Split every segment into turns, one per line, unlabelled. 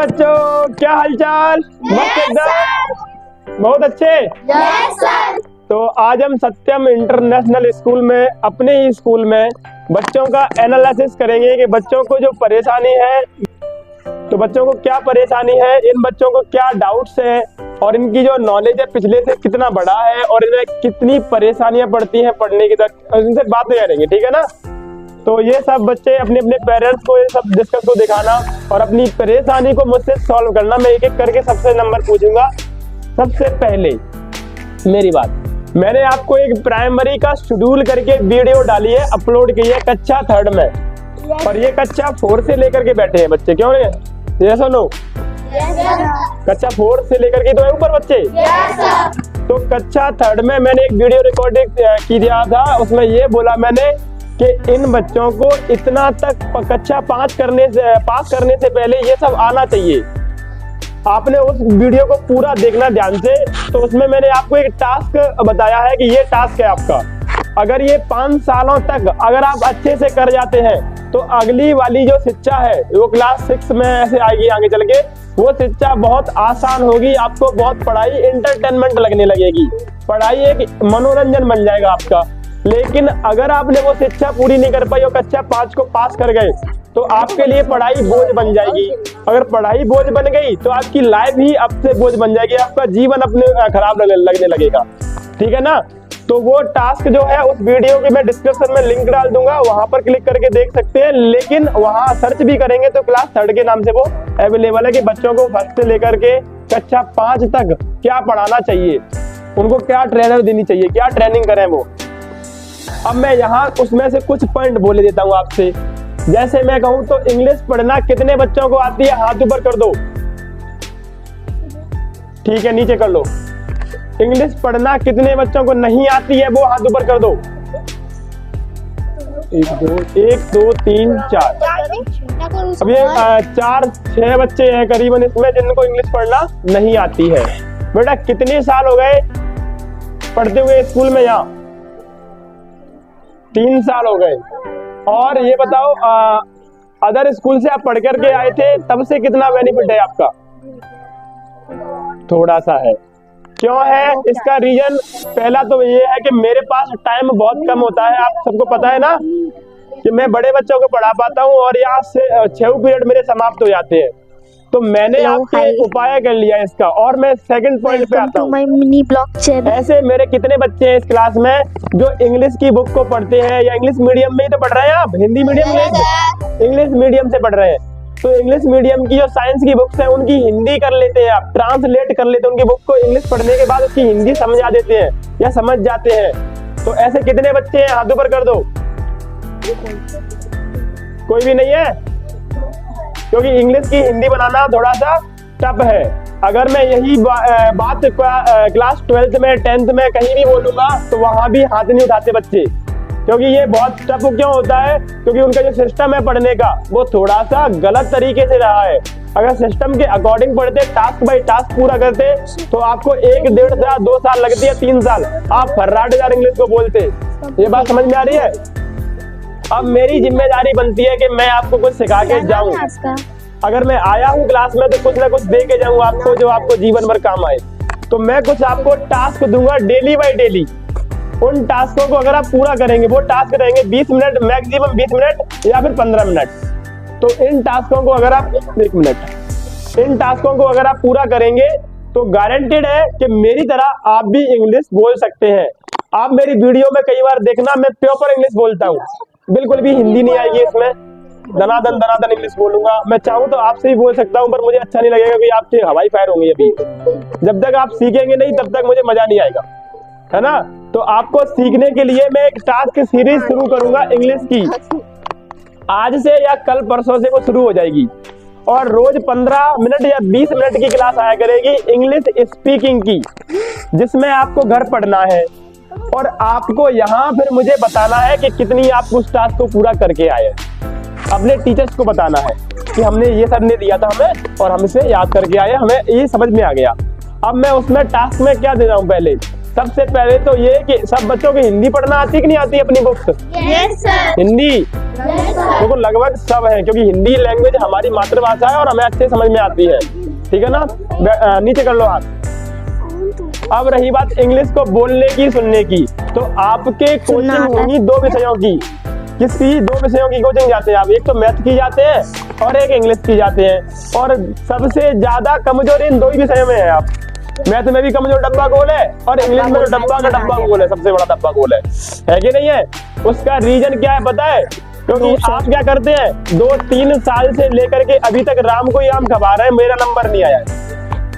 बच्चों, क्या हालचाल? मस्त एकदम, बहुत अच्छे।
Yes sir.
तो आज हम सत्यम इंटरनेशनल स्कूल में, अपने ही स्कूल में बच्चों का एनालिसिस करेंगे कि बच्चों को जो परेशानी है, तो बच्चों को क्या परेशानी है, इन बच्चों को क्या डाउट्स है और इनकी जो नॉलेज है पिछले से कितना बड़ा है और इन्हें कितनी परेशानियां पड़ती हैं पढ़ने की तक, इनसे बातें करेंगे, ठीक है ना। तो ये सब बच्चे अपने अपने पेरेंट्स को ये सब डिस्कस को दिखाना और अपनी परेशानी को मुझसे सॉल्व करना। मैं एक एक करके सबसे नंबर पूछूंगा। सबसे पहले मेरी बात, मैंने आपको एक प्राइमरी का शेड्यूल करके वीडियो डाली है, अपलोड की है कक्षा 3 में, और ये कक्षा 4 से लेकर के बैठे हैं बच्चे, क्यों नहीं? ये सुनो, कक्षा 4 से लेकर के तो है ऊपर बच्चे। तो कक्षा 3 में मैंने एक वीडियो रिकॉर्डिंग की दिया था, उसमें ये बोला मैंने कि इन बच्चों को इतना तक कक्षा 5 पास करने से पहले ये सब आना चाहिए। आपने उस वीडियो को पूरा देखना ध्यान से। तो उसमें मैंने आपको एक टास्क बताया है कि ये टास्क है आपका, अगर ये 5 सालों तक अगर आप अच्छे से कर जाते हैं तो अगली वाली जो शिक्षा है वो क्लास 6 में ऐसे आएगी आगे चल के, वो शिक्षा बहुत आसान होगी, आपको बहुत पढ़ाई इंटरटेनमेंट लगने लगेगी, पढ़ाई एक मनोरंजन बन जाएगा आपका। लेकिन अगर आपने वो शिक्षा पूरी नहीं कर पाई और कक्षा 5 को पास कर गए तो आपके लिए पढ़ाई बोझ बन जाएगी। अगर पढ़ाई बोझ बन गई तो आपकी लाइफ ही अब से बोझ बन जाएगी, आपका जीवन अपने खराब लगने लगेगा, ठीक है ना। तो वो टास्क जो है उस वीडियो की मैं डिस्क्रिप्शन में लिंक डाल दूंगा, वहां पर क्लिक करके देख सकते हैं। लेकिन वहां सर्च भी करेंगे तो क्लास 3 के नाम से वो अवेलेबल है कि बच्चों को 1 से लेकर के कक्षा 5 तक क्या पढ़ाना चाहिए, उनको क्या ट्रेनर देनी चाहिए, क्या ट्रेनिंग करें वो। अब मैं यहाँ उसमें से कुछ पॉइंट बोले देता हूँ आपसे। जैसे मैं कहूँ तो इंग्लिश पढ़ना कितने बच्चों को आती है, हाथ ऊपर कर दो, ठीक है, नीचे कर लो। इंग्लिश पढ़ना कितने बच्चों को नहीं आती है, वो हाथ ऊपर कर दो। 1 2 3 4। अब ये 4-6 बच्चे हैं करीबन इसमें जिनको इंग्लिश पढ़ना नहीं आती है। बेटा कितने साल हो गए पढ़ते हुए स्कूल में? यहाँ 3 साल हो गए। और ये बताओ अदर स्कूल से आप पढ़ करके आए थे, तब से कितना बेनिफिट है आपका? थोड़ा सा है। क्यों है? इसका रीजन पहला तो ये है कि मेरे पास टाइम बहुत कम होता है, आप सबको पता है ना कि मैं बड़े बच्चों को पढ़ा पाता हूँ और यहाँ से 6 पीरियड मेरे समाप्त हो जाते हैं। तो मैंने आपके उपाय कर लिया इसका। और मैं सेकंड पॉइंट पे आता हूँ। ऐसे मेरे कितने बच्चे हैं इस क्लास में जो इंग्लिश की बुक को पढ़ते हैं, या इंग्लिश मीडियम में ही तो पढ़ रहे हैं आप, हिंदी मीडियम में, इंग्लिश मीडियम से पढ़ रहे हैं। तो इंग्लिश मीडियम की जो साइंस की बुक्स है उनकी हिंदी कर लेते हैं आप, ट्रांसलेट कर लेते हैं उनकी बुक को, इंग्लिश पढ़ने के बाद उसकी हिंदी समझा देते हैं या समझ जाते हैं। तो ऐसे कितने बच्चे हैं, हाथ ऊपर कर दो। कोई भी नहीं है, क्योंकि इंग्लिश की हिंदी बनाना थोड़ा सा टफ है। अगर मैं यही बात क्लास 12th में 10th में कहीं भी बोलूंगा तो वहां भी हाथ नहीं उठाते बच्चे, क्योंकि ये बहुत टफ क्यों होता है? क्योंकि उनका जो सिस्टम है पढ़ने का वो थोड़ा सा गलत तरीके से रहा है। अगर सिस्टम के अकॉर्डिंग पढ़ते, टास्क बाय टास्क पूरा करते, तो आपको 1-1.5 साल 2 साल लगती है, 3 साल आप फर्राटेदार इंग्लिश को बोलते। ये बात समझ में आ रही है? अब मेरी जिम्मेदारी बनती है कि मैं आपको कुछ सिखा के जाऊं। अगर मैं आया हूं क्लास में तो कुछ ना कुछ दे के जाऊं आपको जो आपको जीवन भर काम आए। तो मैं कुछ आपको टास्क दूंगा डेली बाय डेली। उन टास्कों को अगर आप पूरा करेंगे, वो टास्क रहेंगे 20 मिनट, मैक्सिमम 20 मिनट या फिर 15 मिनट। तो इन टास्कों को अगर आप 1 मिनट, इन टास्कों को अगर आप पूरा करेंगे तो गारंटेड है कि मेरी तरह आप भी इंग्लिश बोल सकते हैं। आप मेरी वीडियो में कई बार देखना, मैं प्योर इंग्लिश बोलता हूँ, बिल्कुल भी हिंदी नहीं आएगी इसमें, दनादन इंग्लिश बोलूंगा। मैं चाहूँ तो आपसे ही बोल सकता हूँ, पर मुझे अच्छा नहीं लगेगा कि आपके हवाई फायर होंगे अभी। जब तक आप सीखेंगे नहीं तब तक मुझे मजा नहीं आएगा, है ना। तो आपको सीखने के लिए मैं एक टास्क सीरीज शुरू करूंगा इंग्लिश की, आज से या कल परसों से वो शुरू हो जाएगी। और रोज 15 मिनट या 20 मिनट की क्लास आया करेगी इंग्लिश स्पीकिंग की, जिसमें आपको घर पढ़ना है और आपको यहाँ फिर मुझे बताना है कि कितनी आप उस टास्क को पूरा करके आए। अपने टीचर्स को बताना है कि हमने ये सर ने दिया था हमें और हम इसे याद करके आए, हमें ये समझ में आ गया। अब मैं उसमें टास्क में क्या दे रहा हूँ, पहले सबसे पहले तो ये कि सब बच्चों को हिंदी पढ़ना आती है कि नहीं आती है अपनी books?
Yes sir.
Hindi
yes
तो लगभग सब है, क्योंकि हिंदी लैंग्वेज हमारी मातृभाषा है और हमें अच्छे समझ में आती है, ठीक है ना। नीचे कर लो हाथ। अब रही बात इंग्लिश को बोलने की सुनने की, तो आपके कोचिंग होगी 2 विषयों की। किसकी? 2 विषयों की कोचिंग जाते हैं आप, एक तो मैथ की जाते हैं और एक इंग्लिश की जाते हैं, और सबसे ज्यादा कमजोर इन 2 ही विषयों में है आप। मैथ में भी कमजोर डब्बा गोल है और इंग्लिश में तो डब्बा का डब्बा गोल है, सबसे बड़ा डब्बा गोल है कि नहीं है? उसका रीजन क्या है पता है? क्योंकि आप क्या करते हैं, 2-3 साल से लेकर के अभी तक राम को आम खवा रहे हैं, मेरा नंबर नहीं आया है।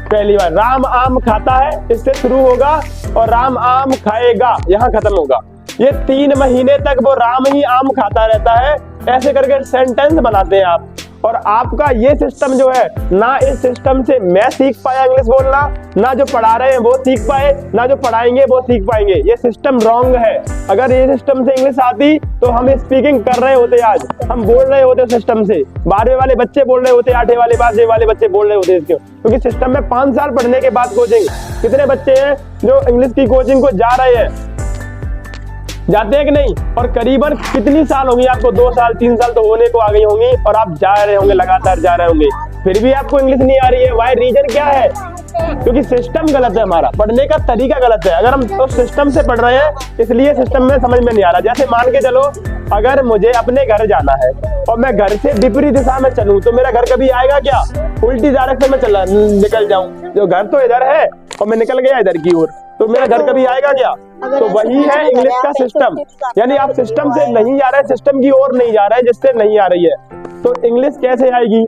पहली बार राम आम खाता है, इससे शुरू होगा और राम आम खाएगा, यहाँ खत्म होगा। ये 3 महीने तक वो राम ही आम खाता रहता है, ऐसे करके सेंटेंस बनाते हैं आप। और आपका ये सिस्टम जो है ना, इस सिस्टम से मैं सीख पाया इंग्लिश बोलना, ना जो पढ़ा रहे हैं वो सीख पाए, ना जो पढ़ाएंगे वो सीख पाएंगे। ये सिस्टम रॉन्ग है। अगर ये सिस्टम से इंग्लिश आती तो हम स्पीकिंग कर रहे होते, आज हम बोल रहे होते सिस्टम से। 12वीं वाले बच्चे बोल रहे होते, 8वीं वाले 5वीं वाले बच्चे बोल रहे होते इसके, क्योंकि सिस्टम में 5 साल पढ़ने के बाद कोचिंग। कितने बच्चे हैं जो इंग्लिश की कोचिंग को जा रहे हैं, जाते हैं कि नहीं? और करीबन कितनी साल होंगी आपको? 2 साल 3 साल तो होने को आ गई होंगी और आप जा रहे होंगे, लगातार जा रहे होंगे, फिर भी आपको इंग्लिश नहीं आ रही है। वाई? रीजन क्या है? क्योंकि सिस्टम गलत है, हमारा पढ़ने का तरीका गलत है। अगर हम तो सिस्टम से पढ़ रहे हैं, इसलिए सिस्टम में समझ में नहीं आ रहा। जैसे मान के चलो, अगर मुझे अपने घर जाना है और मैं घर से विपरीत दिशा में चलूं तो मेरा घर कभी आएगा क्या? उल्टी डायरेक्शन में निकल जाऊं, जो घर तो इधर है और मैं निकल गया इधर की ओर, तो मेरा घर कभी आएगा क्या? तो वही है इंग्लिश का सिस्टम। यानी आप सिस्टम से नहीं जा रहे हैं, सिस्टम की ओर नहीं जा रहे हैं, जिससे नहीं आ रही है। तो इंग्लिश कैसे आएगी?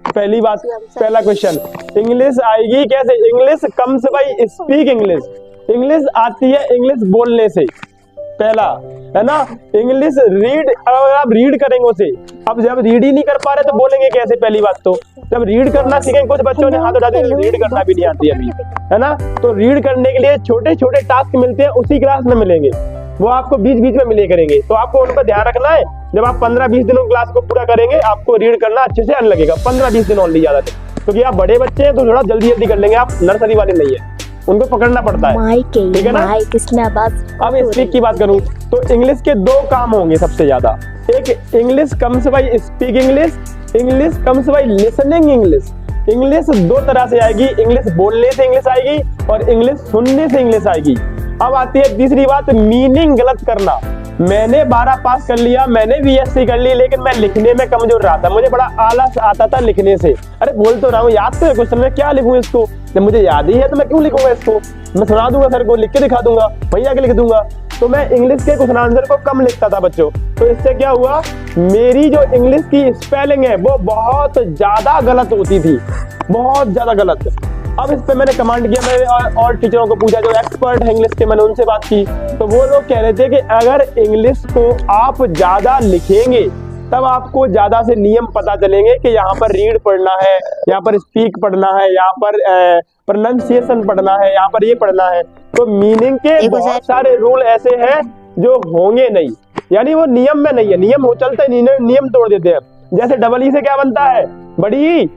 पहली बात, पहला क्वेश्चन, इंग्लिश आएगी कैसे? English comes by speak English. English आती है इंग्लिश बोलने से, पहला है ना। इंग्लिश रीड, अगर आप रीड करेंगे उसे, अब जब रीड ही नहीं कर पा रहे तो बोलेंगे कैसे? पहली बात तो जब रीड करना सीखेंगे, कुछ बच्चों ने हाथ उठा दिया, रीड करना भी नहीं आती अभी, है ना। तो रीड करने के लिए छोटे छोटे टास्क मिलते हैं, उसी क्लास में मिलेंगे, वो आपको बीच बीच में मिले करेंगे। तो आपको उन पर ध्यान रखना है। जब आप 15-20 दिनों क्लास को पूरा करेंगे, आपको रीड करना अच्छे से आने लगेगा। 15-20 दिन ओनली, ज्यादा नहीं, क्योंकि आप बड़े बच्चे हैं तो थोड़ा जल्दी जल्दी कर लेंगे, आप नर्सरी वाले नहीं है, उनको पकड़ना पड़ता है, ठीक है ना। अब स्पीक की बात करूं तो इंग्लिश के 2 काम होंगे सबसे ज्यादा। एक, English comes by speak English, English comes by listening English. English 2 तरह से आएगी, इंग्लिश बोलने से इंग्लिश आएगी और इंग्लिश सुनने से इंग्लिश आएगी। अब आती है तीसरी बात, मीनिंग गलत करना। मैंने 12 पास कर लिया, मैंने BSc कर ली, लेकिन मैं लिखने में कमजोर रहा था, मुझे बड़ा आलस आता था लिखने से। अरे बोल तो रहा हूँ, याद तो है क्वेश्चन, मैं क्या लिखूं इसको? जब मुझे याद ही है तो मैं क्यों लिखूंगा इसको? मैं सुना दूंगा सर को, लिख के दिखा दूंगा, वहीं आके लिख दूंगा। तो मैं इंग्लिश के क्वेश्चन आंसर को कम लिखता था बच्चों। तो इससे क्या हुआ, मेरी जो इंग्लिश की स्पेलिंग है वो बहुत ज्यादा गलत होती थी, बहुत ज्यादा गलत। अब इस पे मैंने कमांड किया, मैंने और टीचरों को पूछा जो एक्सपर्ट है इंग्लिश के, मैंने उनसे बात की, तो वो लोग कह रहे थे कि अगर इंग्लिश को आप ज्यादा लिखेंगे तब आपको ज्यादा से नियम पता चलेंगे कि यहाँ पर रीड पढ़ना है, यहाँ पर स्पीक पढ़ना है, यहाँ पर प्रोनाउंसिएशन पढ़ना है, यहाँ पर ये पढ़ना है। तो मीनिंग के बहुत सारे रूल ऐसे हैं जो होंगे नहीं, यानी वो नियम में नहीं है, नियम हो चलते नहीं, नियम तोड़ देते हैं। जैसे डबल ई से क्या बनता है? बड़ी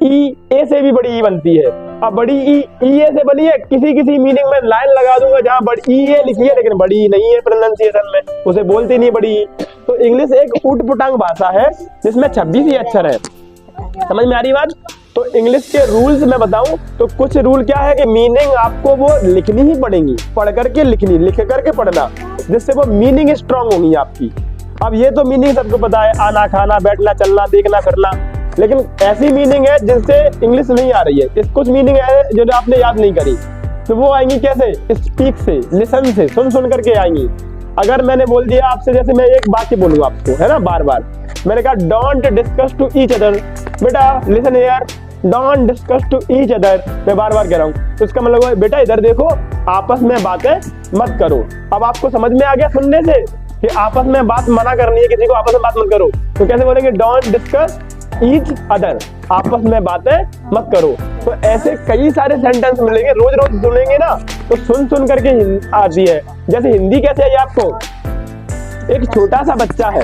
ई, ए से भी बड़ी ई बनती है। अब बड़ी ई ए से बनी है, किसी किसी मीनिंग में लाइन लगा दूंगा जहां बड़ी ई ए लिखी है लेकिन बड़ी नहीं है प्रोनाउंसिएशन में, उसे बोलते नहीं बड़ी ई। तो इंग्लिश एक उटपटांग भाषा है जिसमें 26 ही अक्षर है। समझ में आ रही बात? तो इंग्लिश के रूल्स मैं बताऊं तो कुछ रूल क्या है कि मीनिंग आपको वो लिखनी ही पड़ेगी, पढ़ करके लिखनी, लिख करके पढ़ना, जिससे वो मीनिंग स्ट्रांग होगी आपकी। अब ये तो मीनिंग सबको पता है, आना, खाना, बैठना, चलना, देखना, फिरना, लेकिन ऐसी मीनिंग है जिनसे इंग्लिश नहीं आ रही है। कुछ मीनिंग है जो आपने याद नहीं करी, तो वो आएंगी कैसे? स्पीक से, लिसन से, सुन सुन करके आएंगी। अगर मैंने बोल दिया आपसे, जैसे मैं एक वाक्य बोलूँ आपको, है ना, बार बार मैंने कहा don't discuss to each other, बेटा listen here, don't discuss to each other, मैं बार बार कह रहा हूँ, तो इसका मतलब है बेटा इधर देखो, आपस में बातें मत करो। अब आपको समझ में आ गया सुनने से कि आपस में बात मना करनी है, किसी को आपस में बात मत करो, तो कैसे बोलेंगे? डोंट डिस्कस ईच अदर, आपस में बातें मत करो। तो ऐसे कई सारे सेंटेंस मिलेंगे, रोज रोज सुनेंगे ना तो सुन सुन करके आती है। जैसे हिंदी कैसे आई आपको? एक छोटा सा बच्चा है,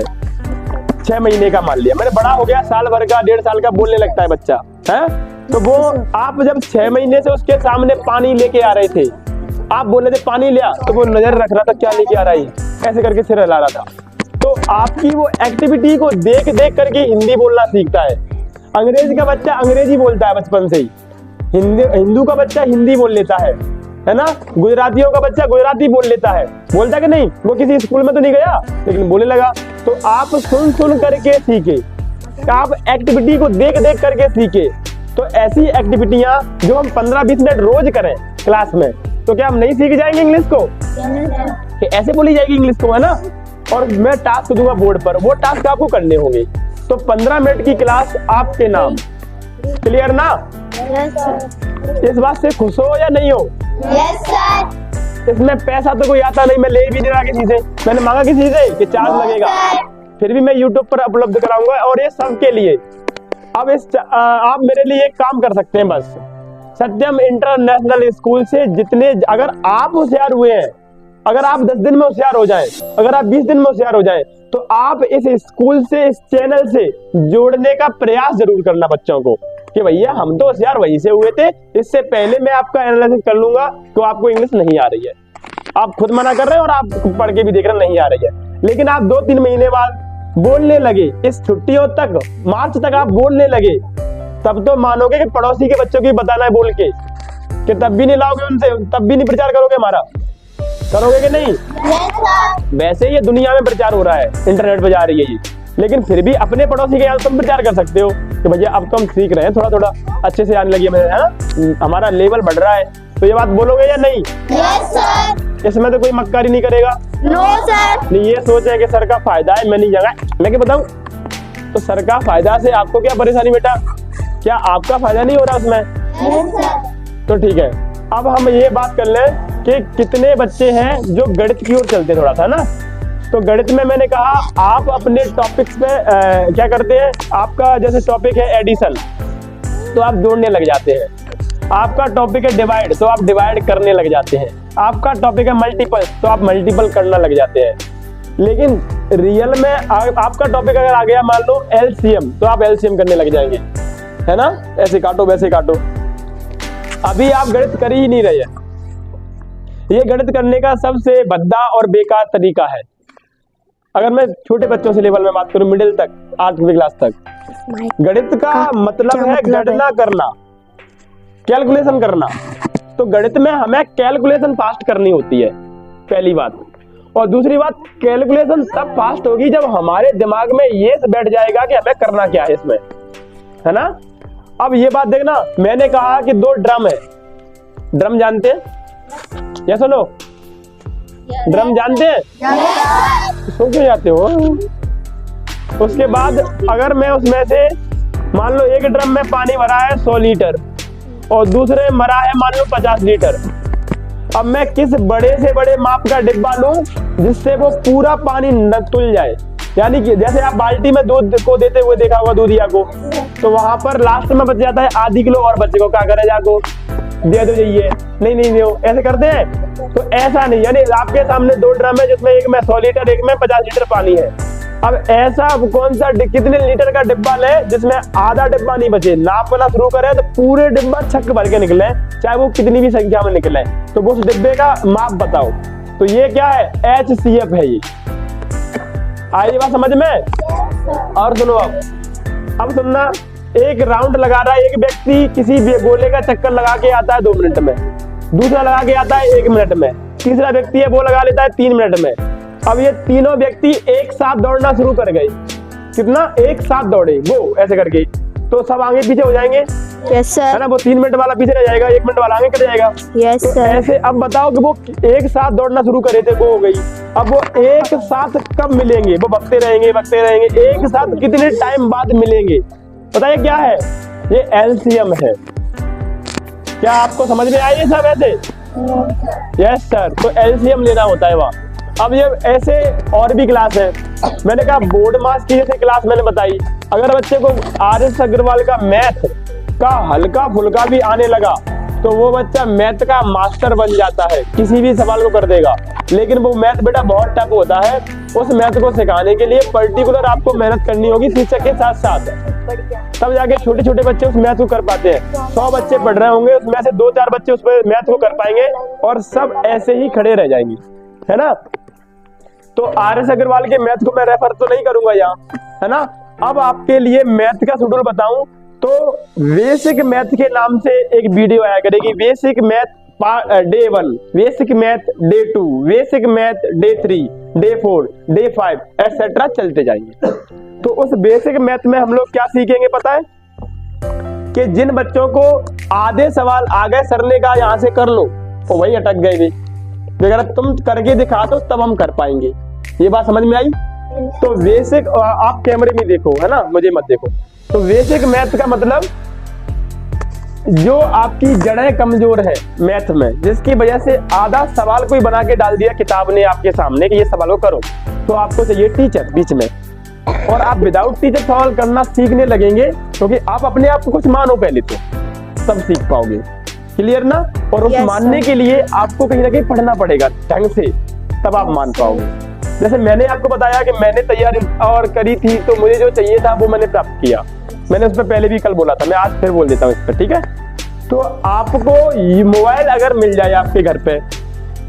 6 महीने का मान लिया, मैंने बड़ा हो गया, साल भर का, 1.5 साल का, बोलने लगता है बच्चा, है? तो वो आप जब 6 महीने से उसके सामने पानी लेके आ रहे थे आप बोल रहे थे पानी लिया, तो वो नजर रख रहा था क्या लेके आ रहा है, ऐसे करके सिर हिला रहा था। तो आपकी वो एक्टिविटी को देख देख करके हिंदी बोलना सीखता है। अंग्रेजी का बच्चा अंग्रेजी बोलता है बचपन से ही, हिंदू का बच्चा हिंदी बोल लेता है ना। गुजरातियों का बच्चा गुजराती बोल लेता है, बोलता कि नहीं, वो किसी स्कूल में तो नहीं गया लेकिन बोलने लगा। तो आप सुन सुन करके सीखे, आप एक्टिविटी को देख देख करके सीखे। तो ऐसी एक्टिविटियां जो हम 15-20 मिनट रोज करें क्लास में, तो क्या हम नहीं सीख जाएंगे इंग्लिश को, कि ऐसे बोली जाएगी इंग्लिश को, है ना। और मैं टास्क दूंगा बोर्ड पर, वो टास्क आपको करने होंगे। तो 15 मिनट की क्लास आपके नाम, क्लियर ना। इस बात से खुश हो या नहीं हो?
Yes sir.
इसमें पैसा तो कोई आता नहीं, मैं ले भी नहीं रहा किसी से, मैंने मांगा किसी से कि चार्ज लगेगा, फिर भी मैं यूट्यूब पर उपलब्ध कराऊंगा, और ये सबके लिए। अब आप मेरे लिए एक काम कर सकते हैं, बस सत्यम इंटरनेशनल स्कूल से जितने, अगर आप होशियार हुए हैं, अगर आप 10 दिन में होशियार हो जाएं, अगर आप 20 दिन में होशियार हो जाएं, तो आप इस स्कूल से, इस चैनल से जोड़ने का प्रयास जरूर करना बच्चों को, कि भैया हम तो होशियार वहीं से हुए थे, इससे पहले मैं आपका एनालिसिस कर लूंगा तो आपको इंग्लिश नहीं आ रही है। आप खुद मना कर रहे हैं और आप पढ़ के भी देख रहे हैं नहीं आ रही है, लेकिन आप 2-3 महीने बाद बोलने लगे, इस छुट्टियों तक, मार्च तक आप बोलने लगे, तब तो मानोगे कि पड़ोसी के बच्चों की बताना है बोल के, कि तब भी नहीं लाओगे उनसे, तब भी नहीं प्रचार करोगे हमारा, करोगे कि नहीं? वैसे ये दुनिया में प्रचार हो रहा है, इंटरनेट पे जा रही है ये, लेकिन फिर भी अपने पड़ोसी के यहाँ तुम प्रचार कर सकते हो कि भैया अब तो हम सीख रहे हैं, थोड़ा थोड़ा अच्छे से आने लगी है ना, हमारा लेवल बढ़ रहा है। तो ये बात बोलोगे या नहीं?
Yes sir.
इसमें तो कोई मक्कारी नहीं करेगा?
No sir.
नहीं, ये सोच है कि सर का फायदा है, मैं नहीं जाऊंगा, मैं क्या बताऊं। तो सर का फायदा से आपको क्या परेशानी बेटा, क्या आपका फायदा नहीं हो रहा उसमें?
Yes sir.
तो ठीक है, अब हम ये बात कर लें कि कितने बच्चे हैं जो गणित की ओर चलते थोड़ा सा ना। तो गणित में मैंने कहा आप अपने टॉपिक्स पे क्या करते हैं, आपका जैसे टॉपिक है एडिशन, तो आप जोड़ने लग जाते हैं। आपका टॉपिक है डिवाइड, तो आप डिवाइड करने लग जाते हैं। आपका टॉपिक है मल्टीपल, तो आप मल्टीपल करना लग जाते हैं। लेकिन रियल में आपका टॉपिक अगर आ गया मान लो एलसीएम, तो आप एलसीएम करने लग जाएंगे, है ना, ऐसे काटो वैसे काटो। अभी आप गणित कर ही नहीं रहे हैं। ये गणित करने का सबसे भद्दा और बेकार तरीका है। अगर मैं छोटे बच्चों से लेवल में बात करूं, मिडिल तक, 8वीं क्लास तक, गणित का मतलब है गणना करना, कैलकुलेशन करना। तो गणित में हमें कैलकुलेशन फास्ट करनी होती है, पहली बात। और दूसरी बात, कैलकुलेशन तब फास्ट होगी जब हमारे दिमाग में ये बैठ जाएगा कि हमें करना क्या है इसमें, है ना। अब ये बात देखना, मैंने कहा कि 2 ड्रम है, ड्रम जानते हैं या सुनो, ड्रम जानते हैं? सो क्यों जाते हो? उसके बाद अगर मैं उसमें से मान लो एक ड्रम में पानी भरा है 100 लीटर और दूसरे में भरा है मान लो 50 लीटर, अब मैं किस बड़े से बड़े माप का डिब्बा लूं जिससे वो पूरा पानी न तुल जाए। यानी कि जैसे आप बाल्टी में दूध को देते हुए देखा होगा दूधिया को, तो वहां पर लास्ट में बच जाता है आधी किलो और बच्चे को क्या करे, जाको दे दो जाइए, नहीं दो, ऐसे करते हैं। तो ऐसा नहीं, यानी आपके सामने 2 ड्रम है जिसमें एक में 100 लीटर, एक में 50 लीटर पानी है। अब ऐसा कौन सा कितने लीटर का डिब्बा ले जिसमें आधा डिब्बा नहीं बचे, नापना शुरू करें तो पूरे डिब्बा छक भर के निकले, चाहे वो कितनी भी संख्या में निकले। तो वो उस डिब्बे का माप बताओ। तो ये क्या है, HCF है ये। आई बात समझ में? और सुनो, अब सुनना, एक राउंड लगा रहा है एक व्यक्ति, किसी गोले का चक्कर लगा के आता है 2 मिनट में, दूसरा लगा के आता है 1 मिनट में, तीसरा व्यक्ति है वो लगा लेता है 3 मिनट में। अब ये तीनों व्यक्ति एक साथ दौड़ना शुरू कर गए, कितना, एक साथ दौड़े वो ऐसे करके, तो सब आगे पीछे हो जाएंगे।
Yes sir.
है ना, वो 3 मिनट वाला पीछे रह जाएगा, 1 मिनट वाला आगे कर जाएगा।
यस
तो
सर।
ऐसे अब बताओ कि वो एक साथ दौड़ना शुरू करे थे, वो हो गई। अब वो एक साथ कब मिलेंगे, वो भगते रहेंगे, एक साथ कितने टाइम बाद मिलेंगे, बताइए क्या है ये? एलसीएम है। क्या आपको समझ में आई ये सब ऐसे? Yes sir. तो एलसीएम लेना होता है वहाँ। अब ये ऐसे और भी क्लास है, मैंने कहा बोर्ड मास की जैसे क्लास मैंने बताई, अगर बच्चे को RS अग्रवाल का मैथ का हल्का फुल्का भी आने लगा तो वो बच्चा मैथ का मास्टर बन जाता है, किसी भी सवाल को कर देगा। लेकिन वो मैथ बेटा बहुत टफ होता है। उस मैथ को सिखाने के लिए पर्टिकुलर आपको मेहनत करनी होगी शिक्षक के साथ साथ, तब जाके छोटे छोटे बच्चे उस मैथ को कर पाते हैं। 100 बच्चे पढ़ रहे होंगे, उसमें से 2-4 बच्चे उस मैथ को कर पाएंगे और सब ऐसे ही खड़े रह जाएंगे, है ना। तो RS अग्रवाल के मैथ को मैं रेफर तो नहीं करूंगा यहाँ, है ना। अब आपके लिए मैथ का शेड्यूल बताऊं तो बेसिक मैथ के नाम से एक वीडियो आया करेगी, basic math day 1, basic math day 2, basic math day 3, day 4, day 5 etcetera चलते जाएंगे। तो उस बेसिक मैथ में हम लोग क्या सीखेंगे पता है कि जिन बच्चों को आधे सवाल आ गए सर ने कहा यहाँ से कर लो, तो वही अटक गए भी, अगर तुम करके दिखा दो तब हम कर पाएंगे। ये बात समझ में आई। तो बेसिक, आप कैमरे में देखो, है ना, मुझे मत देखो। तो बेसिक मैथ का मतलब जो आपकी जड़ें कमजोर है मैथ में, जिसकी वजह से आधा सवाल कोई बना के डाल दिया किताब ने आपके सामने कि ये सवाल को करो, तो आपको चाहिए टीचर बीच में, और आप विदाउट टीचर सवाल करना सीखने लगेंगे, क्योंकि आप अपने आप को कुछ मानो पहले तो, तब सीख पाओगे। क्लियर ना। और उस मानने के लिए आपको कहीं ना कहीं पढ़ना पड़ेगा ढंग से, तब आप मान पाओगे। जैसे मैंने आपको बताया कि मैंने तैयारी और करी थी, तो मुझे जो चाहिए था वो मैंने प्राप्त किया। मैंने उस पर पहले भी कल बोला था, मैं आज फिर बोल देता हूँ इस पर, ठीक है। तो आपको ये मोबाइल अगर मिल जाए आपके घर पे,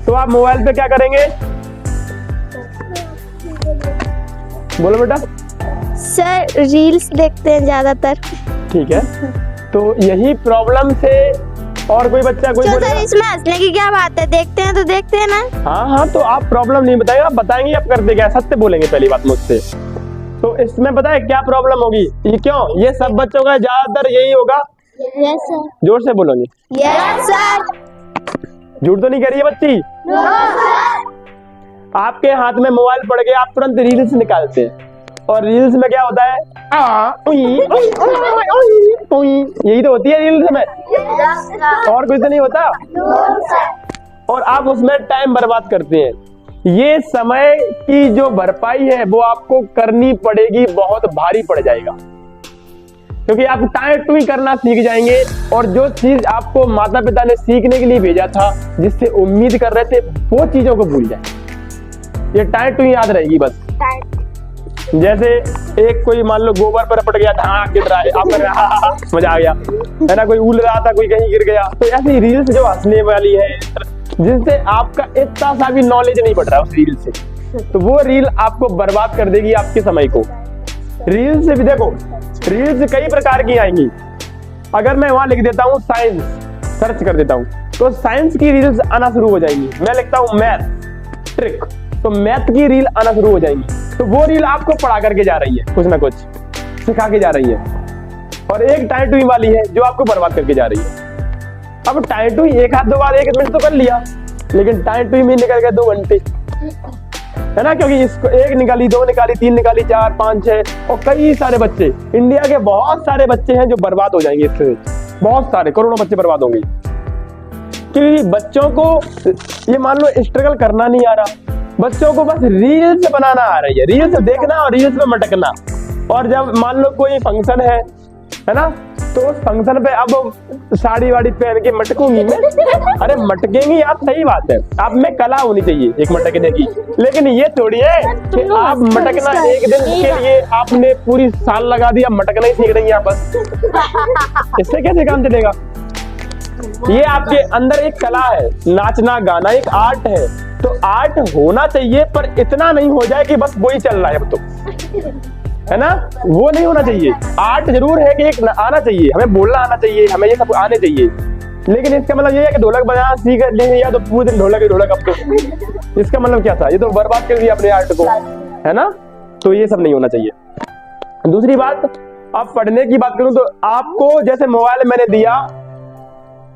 तो आप मोबाइल पे क्या करेंगे, बोलो बेटा।
सर रील्स देखते हैं ज्यादातर।
ठीक है, तो यही प्रॉब्लम से और कोई बच्चा कोई
सर इसमें हंसने की क्या बात है, देखते हैं तो देखते हैं ना।
हाँ, तो आप प्रॉब्लम नहीं बताएंगे, आप बताएंगे आप करते क्या, सत्य बोलेंगे पहली बात मुझसे। तो इसमें पता है क्या प्रॉब्लम होगी, ये क्यों, ये सब बच्चों का ज्यादातर यही होगा।
Yes sir.
जोर से बोलोगे।
Yes sir.
झूठ तो नहीं करिए बच्ची।
No sir.
आपके हाथ में मोबाइल पड़ गया, आप तुरंत रील्स निकालते हैं, और रील्स में क्या होता है, यही तो होती है रील्स में, और कुछ तो नहीं होता। और आप उसमें टाइम बर्बाद करते हैं। ये समय की जो भरपाई है वो आपको करनी पड़ेगी, बहुत भारी पड़ जाएगा, क्योंकि आप टाइम टू ही करना सीख जाएंगे, और जो चीज आपको माता पिता ने सीखने के लिए भेजा था, जिससे उम्मीद कर रहे थे, वो चीजों को भूल जाए। ये टाइम टू ही याद रहेगी बस। जैसे एक कोई मान लो गोबर पर पड़ गया था, गिर रहा है, आप मजा आ गया, है ना, कोई उल रहा था, कोई कहीं गिर गया। तो ऐसी रील्स जो हंसने वाली है, जिनसे आपका इतना सा भी नॉलेज नहीं बढ़ रहा उस रील से, तो वो रील आपको बर्बाद कर देगी आपके समय को। रील से भी देखो, रील्स कई प्रकार की आएंगी। अगर मैं वहां लिख देता हूँ साइंस, सर्च कर देता हूँ, तो साइंस की रील्स आना शुरू हो जाएंगी। मैं लिखता हूँ मैथ ट्रिक, तो मैथ की रील आना शुरू हो जाएंगी। तो वो रील आपको पढ़ा करके जा रही है, कुछ ना कुछ सिखा के जा रही है। और एक टाइम टू वाली है जो आपको बर्बाद करके जा रही है। अब टाइम टू एक हाथ 2 बार 1 मिनट तो कर लिया, लेकिन टाइम टू में निकल गए 2 घंटे, है ना, क्योंकि इसको 1 निकाली, 2 निकाली, 3 निकाली, 4, 5, 6, और कई सारे बच्चे, इंडिया के बहुत सारे बच्चे हैं जो बर्बाद हो जाएंगे इससे, बहुत सारे करोड़ों बच्चे बर्बाद होंगे। क्योंकि बच्चों को ये मान लो स्ट्रगल करना नहीं आ रहा, बच्चों को बस रील्स बनाना आ रही है, रील्स देखना और रील्स में मटकना। और जब मान लो कोई फंक्शन है ना, तो उस फंक्शन पे अब साड़ी वाड़ी पहन के मटकूंगी मैं, अरे मटकेंगी आप, सही बात है, आप में कला होनी चाहिए एक मटकने की, लेकिन ये थोड़ी है कि आप मटकना एक दिन के लिए आपने पूरी साल लगा दिया, मटकना ही सीख रही है आप बस, इससे कैसे काम चलेगा। ये आपके अंदर एक कला है, नाचना गाना एक आर्ट है, तो आर्ट होना चाहिए, पर इतना नहीं हो जाए कि बस वही चल रहा है अब तो, है ना, वो नहीं होना चाहिए। आर्ट जरूर है कि एक आना चाहिए, हमें बोलना आना चाहिए, हमें ये सब आने चाहिए, लेकिन इसका मतलब ये है कि ढोलक बजाना सीख लेंगे या तो पूरे दिन ढोलक ही ढोलक, अब तो इसका मतलब क्या था, ये तो बर्बाद कर दिया अपने आर्ट को, है ना। तो ये सब नहीं होना चाहिए। दूसरी बात, अब पढ़ने की बात करूं तो आपको जैसे मोबाइल मैंने दिया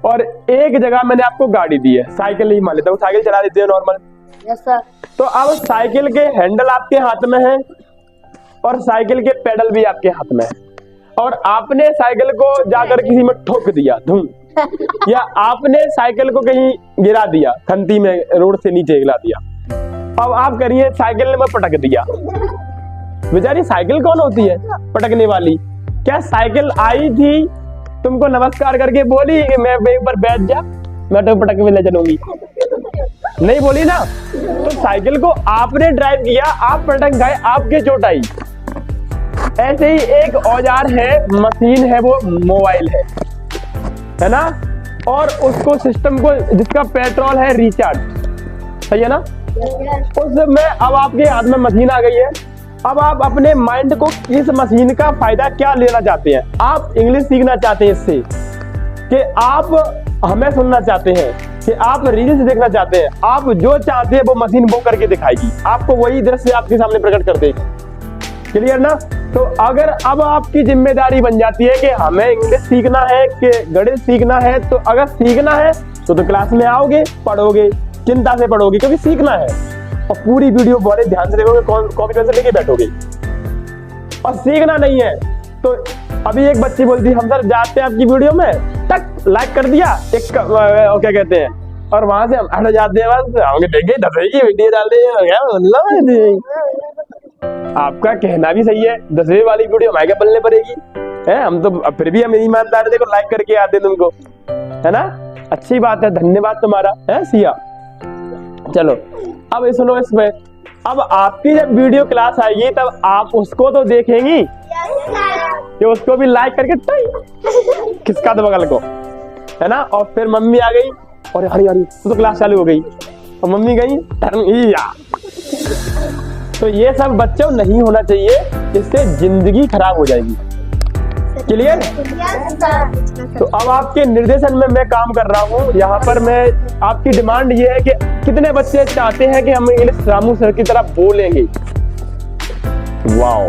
और एक जगह मैंने आपको गाड़ी दी है, साइकिल ही मान लेता हूँ, साइकिल चला लेते हैं नॉर्मल।
Yes sir.
तो अब साइकिल के हैंडल आपके हाथ में है और साइकिल के पेडल भी आपके हाथ में है, और आपने साइकिल को जाकर किसी में ठोक दिया धूम, या आपने साइकिल को कहीं गिरा दिया, खंती में रोड से नीचे गिरा दिया। अब आप करिए साइकिल ने मैं पटक दिया, बेचारी साइकिल कौन होती है पटकने वाली, क्या साइकिल आई थी तुमको नमस्कार करके बोली कि मैं एक बार बैठ जा, मैं तो पटक में ले चलूंगी, नहीं बोली ना, तो साइकिल को आपने ड्राइव किया, आप पटक गए, आपके चोट आई। ऐसे ही एक औजार है, मशीन है, वो मोबाइल है ना, और उसको सिस्टम को जिसका पेट्रोल है रिचार्ज, सही है ना। उसमें अब आपके हाथ में मशीन आ गई है। अब आप अपने माइंड को इस मशीन का फायदा क्या लेना चाहते हैं? आप इंग्लिश सीखना चाहते हैं इससे, कि आप हमें सुनना चाहते हैं, कि आप रील्स देखना चाहते हैं, आप जो चाहते हैं वो मशीन वो करके दिखाएगी, आपको वही दृश्य आपके सामने प्रकट कर देगी। क्लियर ना। तो अगर अब आपकी जिम्मेदारी बन जाती है कि हमें इंग्लिश सीखना है कि गणित सीखना है, तो अगर सीखना है तो क्लास में आओगे, पढ़ोगे, चिंता से पढ़ोगे, क्योंकि सीखना है, और पूरी वीडियो बड़े ध्यान से देखोगे, कॉपी पेंसिल लेके बैठोगे। और सीखना नहीं है तो अभी एक बच्ची बोलती हम सर जाते हैं आपकी वीडियो में, टक लाइक कर दिया, एक क्या कहते हैं, और वहां से हम हट जाते हैं, बस हम देखेंगे 10वीं की वीडियो डाल देंगे। आपका कहना भी सही है, 10वीं वाली वीडियो हमारे क्या पल्ले पड़ेगी है, हम तो फिर भी हम ईमानदार देखो लाइक करके आते तुमको, है ना। अच्छी बात है, धन्यवाद तुम्हारा है सिया। चलो अब सुनो, इसमें अब आपकी जब वीडियो क्लास आएगी तब आप उसको तो देखेंगी कि उसको भी लाइक करके खिसका दो बगल को, है ना। और फिर मम्मी आ गई और हरी हरी तो क्लास चालू हो गई, और मम्मी गई तो ये सब बच्चों नहीं होना चाहिए, इससे जिंदगी खराब हो जाएगी। क्लियर। तो अब आपके निर्देशन में मैं काम कर रहा हूँ। यहाँ पर मैं आपकी डिमांड ये है कि कितने बच्चे चाहते हैं कि हम इंग्लिश रामू सर की तरह बोलेंगे। वाओ,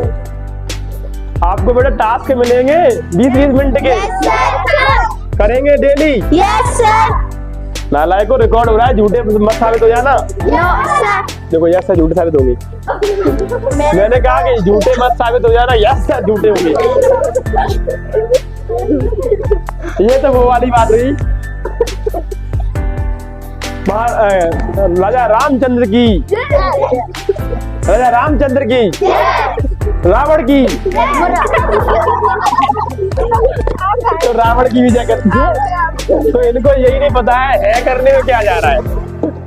आपको बेटा टास्क मिलेंगे 20-20 मिनट के, करेंगे डेली।
Yes sir.
नालायकों रिकॉर्ड हो रहा है, झूठे मत साबित हो जाना। देखो यस सर झूठे साबित होंगे, मैंने कहा कि झूठे मत साबित हो जाना, यस सर झूठे होंगे। ये तो वो वाली बात हुई। राजा रामचंद्र की, राजा रामचंद्र की, रावण की, तो रावण की विजय करती है। तो इनको यही नहीं पता है करने में क्या जा रहा है,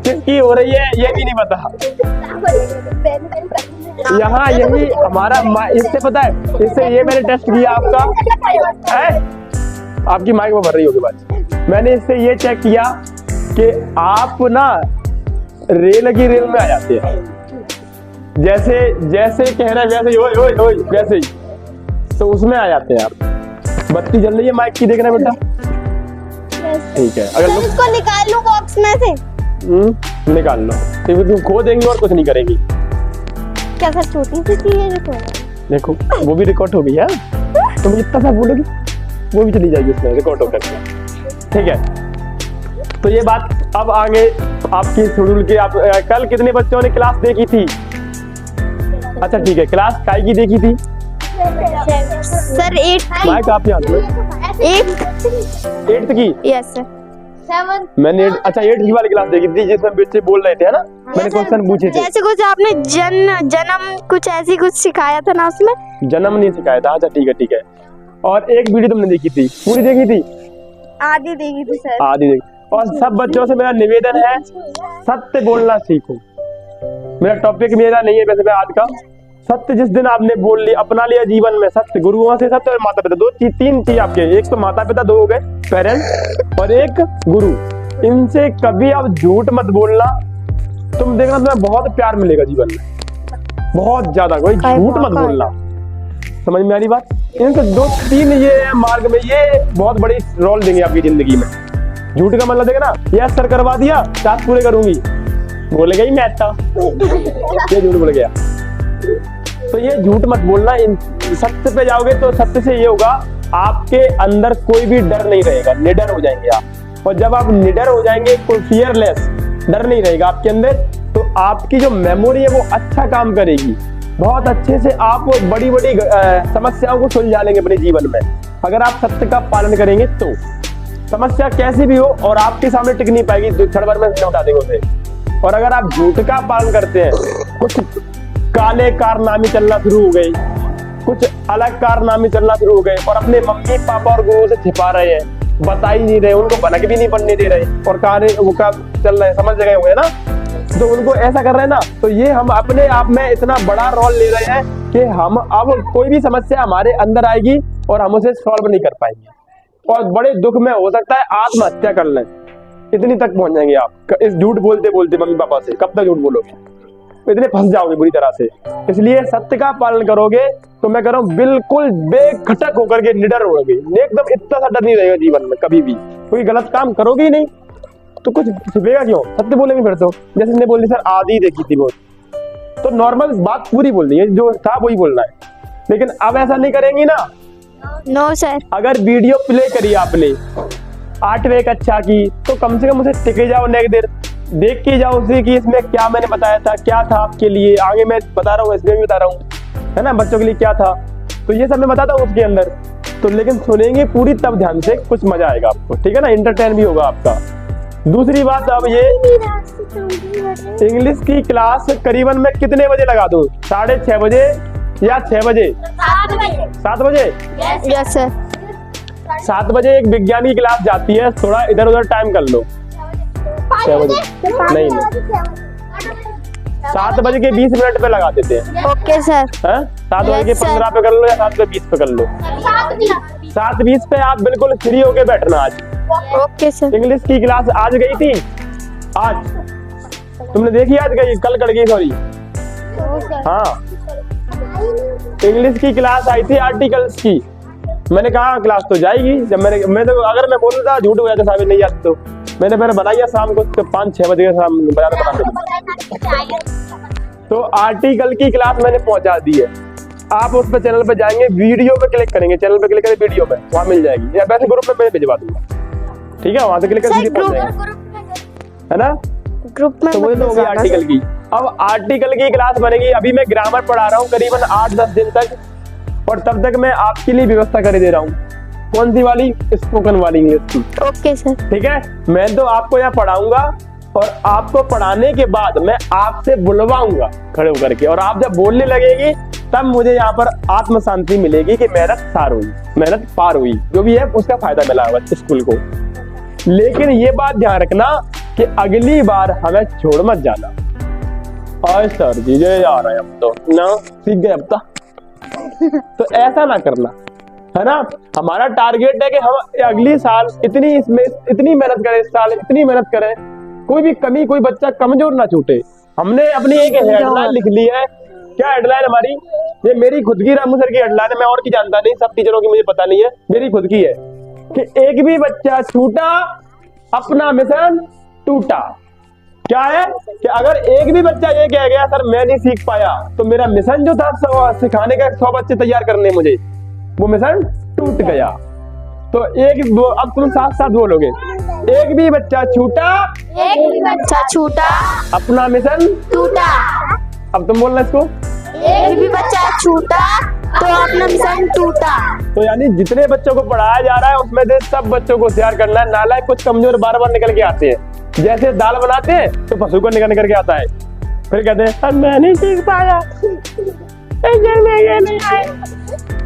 किसकी हो रही है ये भी नहीं पता। यहाँ यही हमारा इससे पता है, इससे ये मैंने टेस्ट किया आपका है, आपकी माइक में भर रही होगी बात। मैंने इससे ये चेक किया कि आप ना रेल की रेल में आ जाते हैं, जैसे जैसे कह रहे हैं वैसे ओए ओए ओए वैसे ही, तो उसमें आ जाते हैं आप। बत्ती जल रही है माइक की, देखना बेटा। ठीक है, अगर
इसको निकाल लूं बॉक्स में से,
निकाल लो, तो तुम खो देंगे और कुछ नहीं करेंगी।
क्या सर छोटी सी चीज है जो,
देखो वो भी रिकॉर्ड हो गई है, तुम जितना सा बोलोगी वो भी चली जाएगी उसमें रिकॉर्ड होकर। ठीक है, तो ये बात अब आगे आपकी शेड्यूल के। आप कल कितने बच्चों ने क्लास देखी थी? अच्छा ठीक है, क्लास काय की देखी थी
सर? 8
माइक आप यहाँ 8th की।
Yes sir. 7
मैंने अच्छा 8th की वाली क्लास देखी थी जिसमें बच्चे बोल रहे थे, है ना, मैंने क्वेश्चन पूछे थे।
जैसे कुछ आपने जन्म कुछ ऐसी कुछ सिखाया था ना उसमें?
जन्म नहीं सिखाया था। अच्छा ठीक है ठीक है। और एक वीडियो तुमने देखी थी, पूरी देखी थी?
आधी देखी थी सर।
आधी देखी। और सब बच्चों से मेरा निवेदन है, सत्य बोलना सीखो। मेरा टॉपिक मेरा नहीं है वैसे मैं आज का, सत्य जिस दिन आपने बोल लिया, अपना लिया जीवन में सत्य, गुरुओं से सत्य और माता पिता, दो चीज 3 चीज आपके, एक तो माता पिता, 2 हो गए पेरेंट्स, और एक गुरु। इनसे कभी आप झूठ मत बोलना, तुम देखना तुम्हें बहुत प्यार मिलेगा जीवन में, बहुत ज्यादा। कोई झूठ मत बोलना, समझ में आ रही बात? इनसे 2-3 ये मार्ग में ये बहुत बड़ी रोल देंगे आपकी जिंदगी में। झूठ का मतलब देखना, यस सर करवा दिया, टास्क पूरे करूंगी, बोल गई मैं था, ये झूठ बोल गया। तो ये झूठ मत बोलना, सत्य पे जाओगे तो सत्य से ये होगा, आपके अंदर कोई भी डर नहीं रहेगा, निडर हो जाएंगे आप। और जब आप निडर हो जाएंगे, कोई फियरलेस, डर नहीं रहेगा आपके अंदर, तो आपकी जो मेमोरी है वो अच्छा काम करेगी, बहुत अच्छे से आप बड़ी बड़ी समस्याओं को सुलझा लेंगे अपने जीवन में, अगर आप सत्य का पालन करेंगे तो। समस्या कैसी भी हो और आपके सामने टिक नहीं पाएगी, क्षण भर में उठा देंगे उसे। और अगर आप झूठ का पालन करते हैं, कुछ काले कारनामे चलना शुरू हो गए, कुछ अलग कारनामे चलना शुरू हो गए, और अपने मम्मी पापा और गुरुओं से छिपा रहे हैं, बता ही नहीं रहे, उनको भनक भी नहीं बनने दे रहे, और कार्य वो का चल रहे, समझ गए होंगे ना। तो उनको ऐसा कर रहे हैं ना, तो ये हम अपने आप में इतना बड़ा रोल ले रहे हैं कि हम अब कोई भी समस्या हमारे अंदर आएगी और हम उसे सॉल्व नहीं कर पाएंगे और बड़े दुख में हो सकता है आत्महत्या कर लें, इतनी तक पहुंच जाएंगे आप इस झूठ बोलते बोलते मम्मी पापा से। कब तक झूठ बोलोगे, इतने फंस जाओगे बुरी तरह से। इसलिए सत्य का पालन करोगे तो मैं कह रहा हूँ बिल्कुल बेखटक होकर के निडर होगे, एकदम इतना सा डर नहीं रहेगा जीवन में कभी भी। कोई गलत काम करोगे ही नहीं तो कुछ छुपेगा क्यों, सत्य बोलेंगे फिर तो। जैसे इसने बोली सर आधी देखी थी बहुत, तो नॉर्मल बात पूरी बोलनी है, जो था वही बोलना है। लेकिन अब ऐसा नहीं करेंगी ना।
No sir.
अगर वीडियो प्ले करी आपने 8वें कक्षा की तो कम से कम उसे टिके जाओ, नेक देर देख के जाओ उसे कि इसमें क्या मैंने बताया था, क्या था आपके लिए। आगे मैं बता रहा हूँ, इसमें भी बता रहा हूँ, है ना, बच्चों के लिए क्या था, तो ये सब मैं बताता हूँ उसके अंदर। तो लेकिन सुनेंगे पूरी तब ध्यान से, कुछ मजा आएगा आपको, ठीक है ना, एंटरटेन भी होगा आपका। दूसरी बात, अब ये इंग्लिश की क्लास करीबन मैं कितने बजे लगा दूं, 6:30 बजे या 6 बजे? 7 बजे।
Yes sir.
7 बजे एक विज्ञान की क्लास जाती है, थोड़ा इधर उधर टाइम कर लो। 6 बजे नहीं, 7 बजे के 20 मिनट पे लगा देते हैं।
Okay sir.
7 बजे के 15 पे कर लो या 7 पे 20 पे कर लो। 7:20 पे आप बिल्कुल फ्री होके बैठना आज।
Okay sir.
इंग्लिश की क्लास आज गई थी, आज तुमने देखी, आज गई, कल कट गई, सॉरी। हाँ, इंग्लिश की क्लास आई थी आर्टिकल्स की। मैंने कहा क्लास तो जाएगी, जब मैं तो अगर मैं बोल रहा झूठ हो जाता साबित नहीं आती, तो मैंने फिर बनाई है शाम को 5-6 बजे शाम बना। तो आर्टिकल की क्लास मैंने पहुंचा दी है। आप उस पर चैनल पे जाएंगे, वीडियो पे क्लिक करेंगे, चैनल पे क्लिक करेंगे, वीडियो पे वहां मिल जाएगी, या वैसे ग्रुप में मैं भिजवा दूंगा, ठीक है, वहां से क्लिक करके है ना,
ग्रुप में।
तो वो तो होगी आर्टिकल की। अब आर्टिकल की क्लास बनेगी, अभी मैं ग्रामर पढ़ा रहा हूँ करीबन 8-10 दिन तक, और तब तक मैं आपके लिए व्यवस्था कर दे रहा हूँ। कौन सी वाली? स्पोकन वाली इंग्लिश की।
Okay sir.
ठीक है, मैं तो आपको यहाँ पढ़ाऊंगा और आपको पढ़ाने के बाद मैं आपसे बुलवाऊंगा खड़े होकर के, और आप जब बोलने लगेगी तब मुझे यहाँ पर आत्म शांति मिलेगी कि मेहनत सार हुई, मेहनत पार हुई, जो भी है उसका फायदा मिला होगा स्कूल को। लेकिन ये बात ध्यान रखना कि अगली बार हमें छोड़ मत जाना। और सर जी ये आ रहा है, अब तो ना सीख गए अब तो ऐसा ना करना, है ना। हमारा टारगेट है कि हम अगली साल इतनी मेहनत करें, इस साल इतनी मेहनत करें, कोई भी कमी, कोई बच्चा कमजोर ना छूटे। हमने अपनी एक हेडलाइन लिख ली है। क्या हेडलाइन हमारी? ये मेरी खुद की, रामू सर की हेडलाइन है, मैं और की जानता नहीं, सब टीचरों की मुझे पता नहीं है, मेरी खुद की है कि एक भी बच्चा छूटा अपना मिशन टूटा। क्या है कि अगर एक भी बच्चा ये कह गया सर मैं नहीं सीख पाया, तो मेरा मिशन जो था सिखाने का 100 बच्चे तैयार करने मुझे, वो मिशन टूट गया। तो अब तुम साथ साथ बोलोगे, एक भी बच्चा छूटा,
एक भी बच्चा छूटा,
अपना मिशन
टूटा।
अब तुम बोलना इसको,
एक भी बच्चा छूटा तो अपना मिशन टूटा।
तो यानी जितने बच्चों को पढ़ाया जा रहा है उसमें से सब बच्चों को होशियार करना है। नालायक कुछ कमजोर बार बार निकल के आते हैं, जैसे दाल बनाते हैं तो पशु को निकल के आता है, फिर कहते हैं मैं नहीं सीख पाया, ये नहीं आया।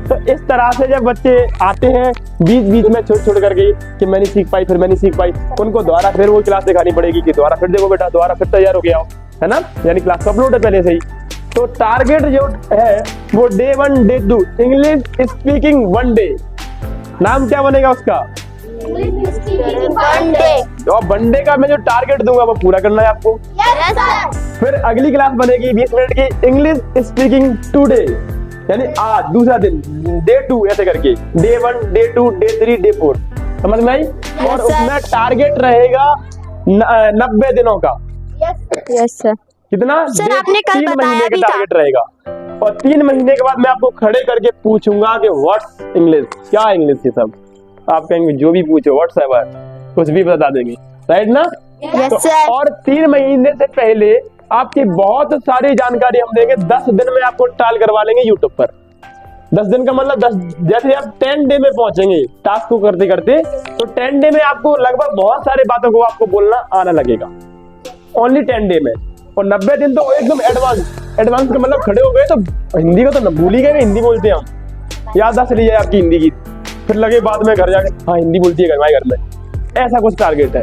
तो इस तरह से जब बच्चे आते हैं बीच बीच में छोड़ करके कि मैं नहीं सीख पाई, फिर मैं नहीं सीख पाई, उनको दोबारा फिर वो क्लास दिखानी पड़ेगी कि दोबारा फिर देखो बेटा, दोबारा फिर तैयार हो गया, है ना, यानी क्लास का अपलोड है पहले से ही। तो टारगेट जो है वो Day 1 Day 2 English speaking 1 day. नाम क्या बनेगा उसका?
One day.
और 1 डे का मैं जो टारगेट दूंगा वो पूरा करना है आपको।
Yes sir.
फिर अगली क्लास बनेगी 20 मिनट की इंग्लिश स्पीकिंग 2 डे, यानी आज दूसरा दिन Day 2 ऐसे करके Day 1 Day 2 Day 3 Day 4, समझ में आई? और उसमें टारगेट रहेगा 90 दिनों का।
Yes sir.
कितना?
सर आपने कल
3
बताया
महीने का
भी था।
टारगेट रहेगा, और 3 महीने के बाद मैं आपको खड़े करके पूछूंगा कि व्हाट्स इंग्लिश, क्या इंग्लिश ये सब। आप कहेंगे जो भी पूछो व्हाट्सएवर, कुछ भी बता देंगे, राइट ना?
यस
तो
सर।
और 3 महीने से पहले आपकी बहुत सारी जानकारी हम देंगे। 10 दिन में आपको ट्रायल करवा लेंगे यूट्यूब पर। 10 दिन का मतलब 10, जैसे आप 10 डे में पहुंचेंगे टास्क को करते करते, तो 10 डे में आपको लगभग बहुत सारे बातों को आपको बोलना आना लगेगा, ओनली 10 डे में। और 90 दिन तो एकदम एडवांस का मतलब खड़े हो गए तो हिंदी को तो भूल ही गए, हिंदी बोलते हैं हम, याददाश्त लीजिए आपकी हिंदी की, फिर लगे बाद में घर जाके हाँ हिंदी बोलती है घर में, ऐसा कुछ टारगेट है।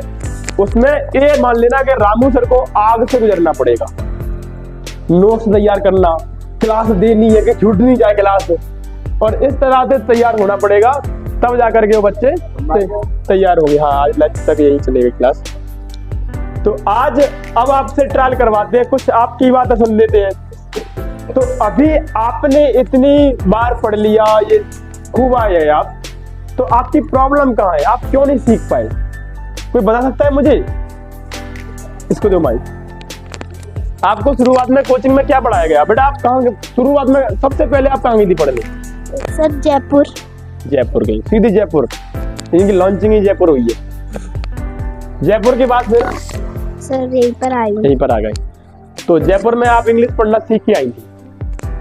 उसमें ये मान लेना कि रामू सर को आग से गुजरना पड़ेगा, नोट्स तैयार करना, क्लास देनी है कि छूट नहीं जाए क्लास, और इस तरह से तैयार होना पड़ेगा, तब जाकर के वो बच्चे तैयार होंगे। हाँ, आज लंच तक यही चलेगी क्लास। तो आज अब आपसे ट्रायल करवाते हैं, कुछ आपकी बात सुन लेते हैं। तो अभी आपने इतनी बार पढ़ लिया, ये खूब आए हैं आप, तो आपकी प्रॉब्लम कहाँ है? आप क्यों नहीं सीख पाए? कोई बता सकता है मुझे? इसको दो माइक। आपको शुरुआत में कोचिंग में क्या पढ़ाया गया बेटा? आप कहाँ शुरुआत में सबसे पहले आप कहाँ गई थी पढ़ने?
सर जयपुर।
जयपुर गई, सीधी जयपुर, इनकी लॉन्चिंग ही जयपुर हुई है। जयपुर के बाद फिर
सर यहीं पर
आ गए। तो जयपुर में आप इंग्लिश पढ़ना सीख के आई थी?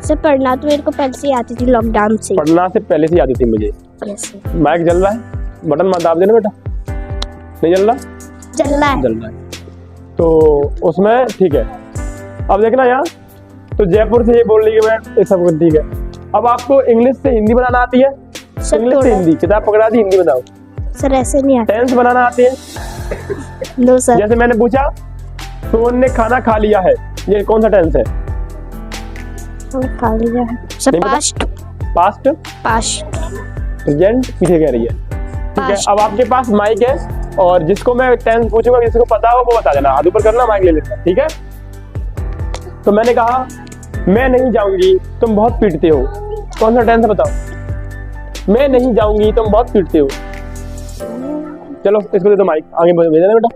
सर पढ़ना तो मेरे को पहले से आती थी, लॉकडाउन से।
पढ़ना से पहले से आती थी मुझे। माइक जल रहा है, बटन मत दाब देना बेटा। नहीं जल रहा?
जल रहा है।
तो उसमें ठीक है। अब देखना यहाँ, तो जयपुर से ये बोल रही है मैं, ये सब कुछ ठीक है। अब आपको इंग्लिश से हिंदी बनाना आती है? इंग्लिश से हिंदी, किताब पकड़ा दी, हिंदी बनाओ।
सर ऐसे नहीं आता।
टेंस बनाना आते हैं?
No sir.
जैसे मैंने पूछा, सोन ने खाना खा लिया है, ये कौन सा टेंस है?
खा लिया है सर। पास्ट।
प्रेजेंट पीछे कह रही है। ठीक है, अब आपके पास माइक है, और जिसको मैं टेंस पूछूंगा, जिसको पता हो वो बता देना, हाथ ऊपर करना, माइक ले लेना। ठीक है? तो मैंने कहा मैं नहीं जाऊंगी, तुम बहुत पीटते हो, कौन सा टेंस है बताओ? मैं नहीं जाऊंगी, तुम बहुत पीटते हो। चलो इसको दे दो माइक, आगे भेजना बेटा।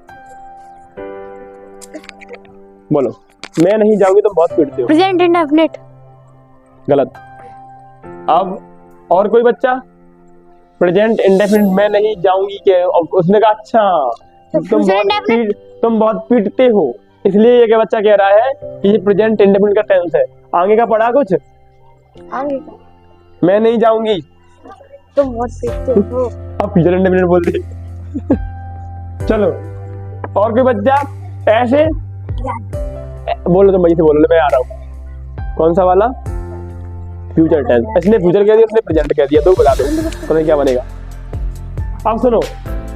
बोलो, मैं नहीं जाऊंगी, तुम बहुत पीटते हो।
Present indefinite.
गलत। अब और कोई बच्चा? प्रेजेंट इंडेफिनिट मैं नहीं जाऊंगी के, उसने कहा अच्छा तुम बहुत पीटते हो, इसलिए ये क्या बच्चा कह रहा है कि ये प्रेजेंट इंडेफिनिट का टेंस है। आगे का पढ़ा कुछ?
आगे का
मैं नहीं जाऊंगी,
तुम बहुत पीटते हो।
अब फ्यूचर इंडेफिनिट बोलते। चलो और कोई बच्चा ऐसे बोलो, तुम वही से बोलो, मैं आ रहा हूँ। कौन सा वाला? Future tense. इसने फ्यूचर कह दिया, उसने प्रेजेंट कह दिया, तो बता दो तुम्हें क्या बनेगा। अब सुनो,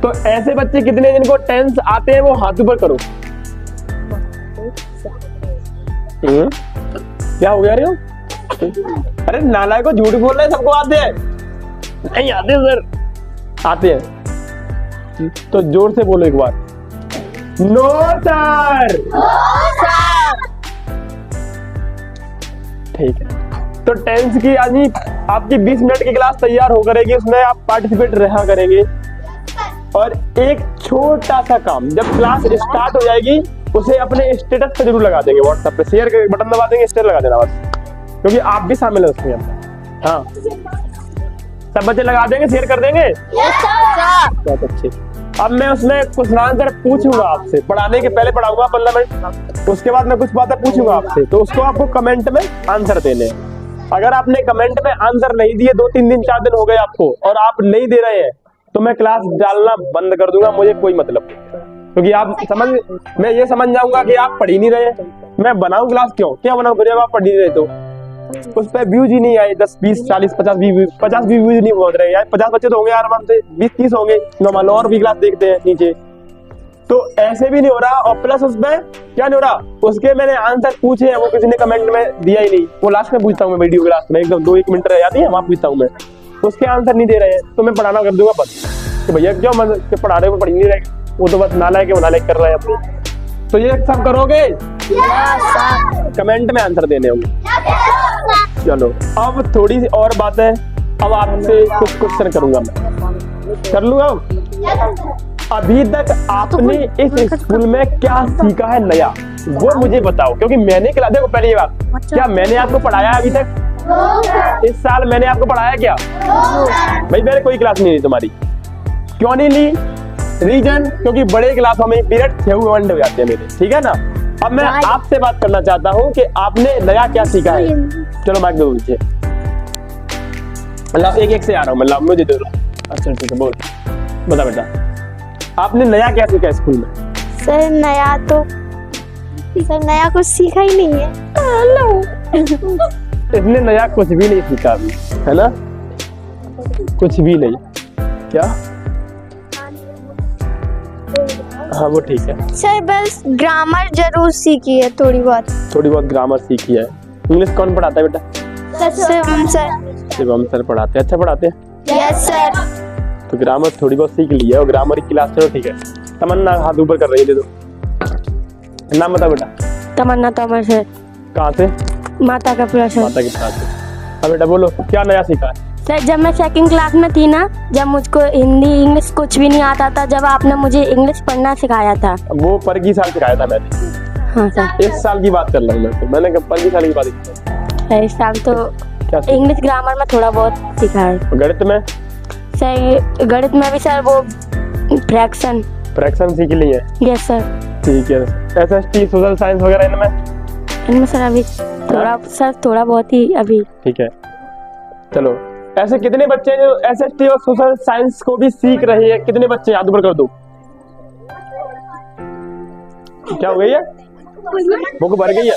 तो ऐसे बच्चे कितने जिनको टेंस आते हैं वो हाथ ऊपर करो। क्या हो गया रे? अरे नालायक को झूठ बोल रहे हैं, सबको आते हैं? नहीं आते सर। आते हैं तो जोर से बोलो एक बार, नो सर। ठीक है, तो टेंस की आज आपकी 20 मिनट की क्लास तैयार हो करेगी, उसमें आप पार्टिसिपेट रहा करेंगे। और एक छोटा सा काम, जब क्लास स्टार्ट हो जाएगी उसे अपने स्टेटस पे जरूर लगा देंगे, व्हाट्सएप पे शेयर के बटन दबा देंगे, स्टेटस लगा देना बस, क्योंकि आप भी शामिल है उसमें। हाँ, सब बच्चे लगा देंगे, शेयर कर देंगे। बहुत अच्छे। अब मैं उसमें कुछ आंसर पूछूंगा आपसे, पढ़ाने के पहले पढ़ाऊंगा 15 मिनट, उसके बाद मैं कुछ बातें पूछूंगा आपसे, तो उसको आपको कमेंट में आंसर देने हैं। अगर आपने कमेंट में आंसर नहीं दिए, 2-3 दिन 4 दिन हो गए आपको और आप नहीं दे रहे हैं, तो मैं क्लास डालना बंद कर दूंगा, मुझे कोई मतलब नहीं, क्योंकि आप मैं ये समझ जाऊंगा कि आप पढ़ ही नहीं रहे। मैं बनाऊं क्लास क्या बनाऊं फिर जब आप पढ़ ही नहीं रहे? तो उस पर व्यूज ही नहीं आए, 10, 20, 40, 50 भी व्यूज नहीं पहुंच रहे यार। 50 बच्चे तो होंगे यार, आराम से 20-30 होंगे, नॉर्मल। और भी क्लास देखते हैं नीचे, तो ऐसे भी नहीं हो रहा। और प्लस उसमें क्या नहीं हो रहा, उसके मैंने आंसर पूछे हैं, वो किसी ने कमेंट में दिया ही नहीं। वो लास्ट में पूछता हूँ मैं, वीडियो के लास्ट में एकदम 2-1 मिनट रह जाती है, वहां पूछता हूँ मैं, उसके आंसर नहीं दे रहे हैं, तो मैं पढ़ाना कर दूंगा बस कि भैया क्यों पढ़ा रहे हो, पढ़ नहीं रहे, वो तो बस नालायक कर रहे हैं अपने। तो ये सब करोगे? कमेंट में आंसर देने होंगे। चलो अब थोड़ी सी और बातें, अब आपसे कुछ क्वेश्चन करूंगा मैं, कर लूंगा। अभी तक आपने इस स्कूल में क्या सीखा है नया, वो मुझे बताओ, क्योंकि मैंने क्लास, देखो पहले ये बात, क्या मैंने आपको पढ़ाया अभी तक? इस साल मैंने आपको पढ़ाया क्या? भाई मैंने कोई क्लास नहीं ली तुम्हारी। क्यों नहीं ली? रीजन, क्योंकि बड़े क्लासों में पीरियड हो जाते हैं मेरे, ठीक है ना। अब मैं आपसे बात करना चाहता हूँ कि आपने नया क्या सीखा है। चलो माइक दो मुझे, एक से आ रहा हूँ मैं, मुझे दो। अच्छा ठीक है, बोल बता बेटा, आपने नया क्या सीखा स्कूल में?
सर नया कुछ सीखा ही नहीं है।
इसने नया कुछ भी नहीं सीखा अभी, है ना? कुछ भी नहीं। क्या हाँ वो ठीक है,
सर बस ग्रामर जरूर सीखी है थोड़ी बहुत
ग्रामर सीखी है। इंग्लिश कौन पढ़ाता है बेटा?
शिवम सर।
शिवम सर पढ़ाते हैं, अच्छा पढ़ाते हैं।
Yes sir.
तो ग्रामर थोड़ी बहुत सीख ली है और ग्रामर की क्लास चलो ठीक है। तमन्ना हाथ ऊपर कर रही है, दे दो। नाम बता बेटा।
तमन्ना तोमर सर।
कहाँ से?
माता का प्लस
माता की क्लास से। अब बेटा बोलो क्या नया सीखा है?
सर जब मैं सेकंड क्लास में थी ना, जब मुझको हिंदी इंग्लिश कुछ भी नहीं आता था, जब आपने मुझे इंग्लिश पढ़ना सिखाया था।
वो पर की साल सिखाया था मैंने।
हाँ सर।
इस साल की बात कर रहा हूँ मैं, तो मैंने कब पर की साल की बात की?
इस साल तो
क्या सीखा?
इंग्लिश ग्रामर में थोड़ा बहुत सीखा है।
गणित में?
सर गणित में भी सर वो फ्रैक्शन
सीख ली है।
Yes sir.
ठीक है। SST सोशल साइंस वगैरह
इनमें सर अभी थोड़ा बहुत ही अभी।
ठीक है चलो। ऐसे कितने बच्चे हैं जो SST और सोशल साइंस को भी सीख रहे हैं? कितने बच्चे? हाथ ऊपर कर दो। क्या हो गई है? बुक भर गई है।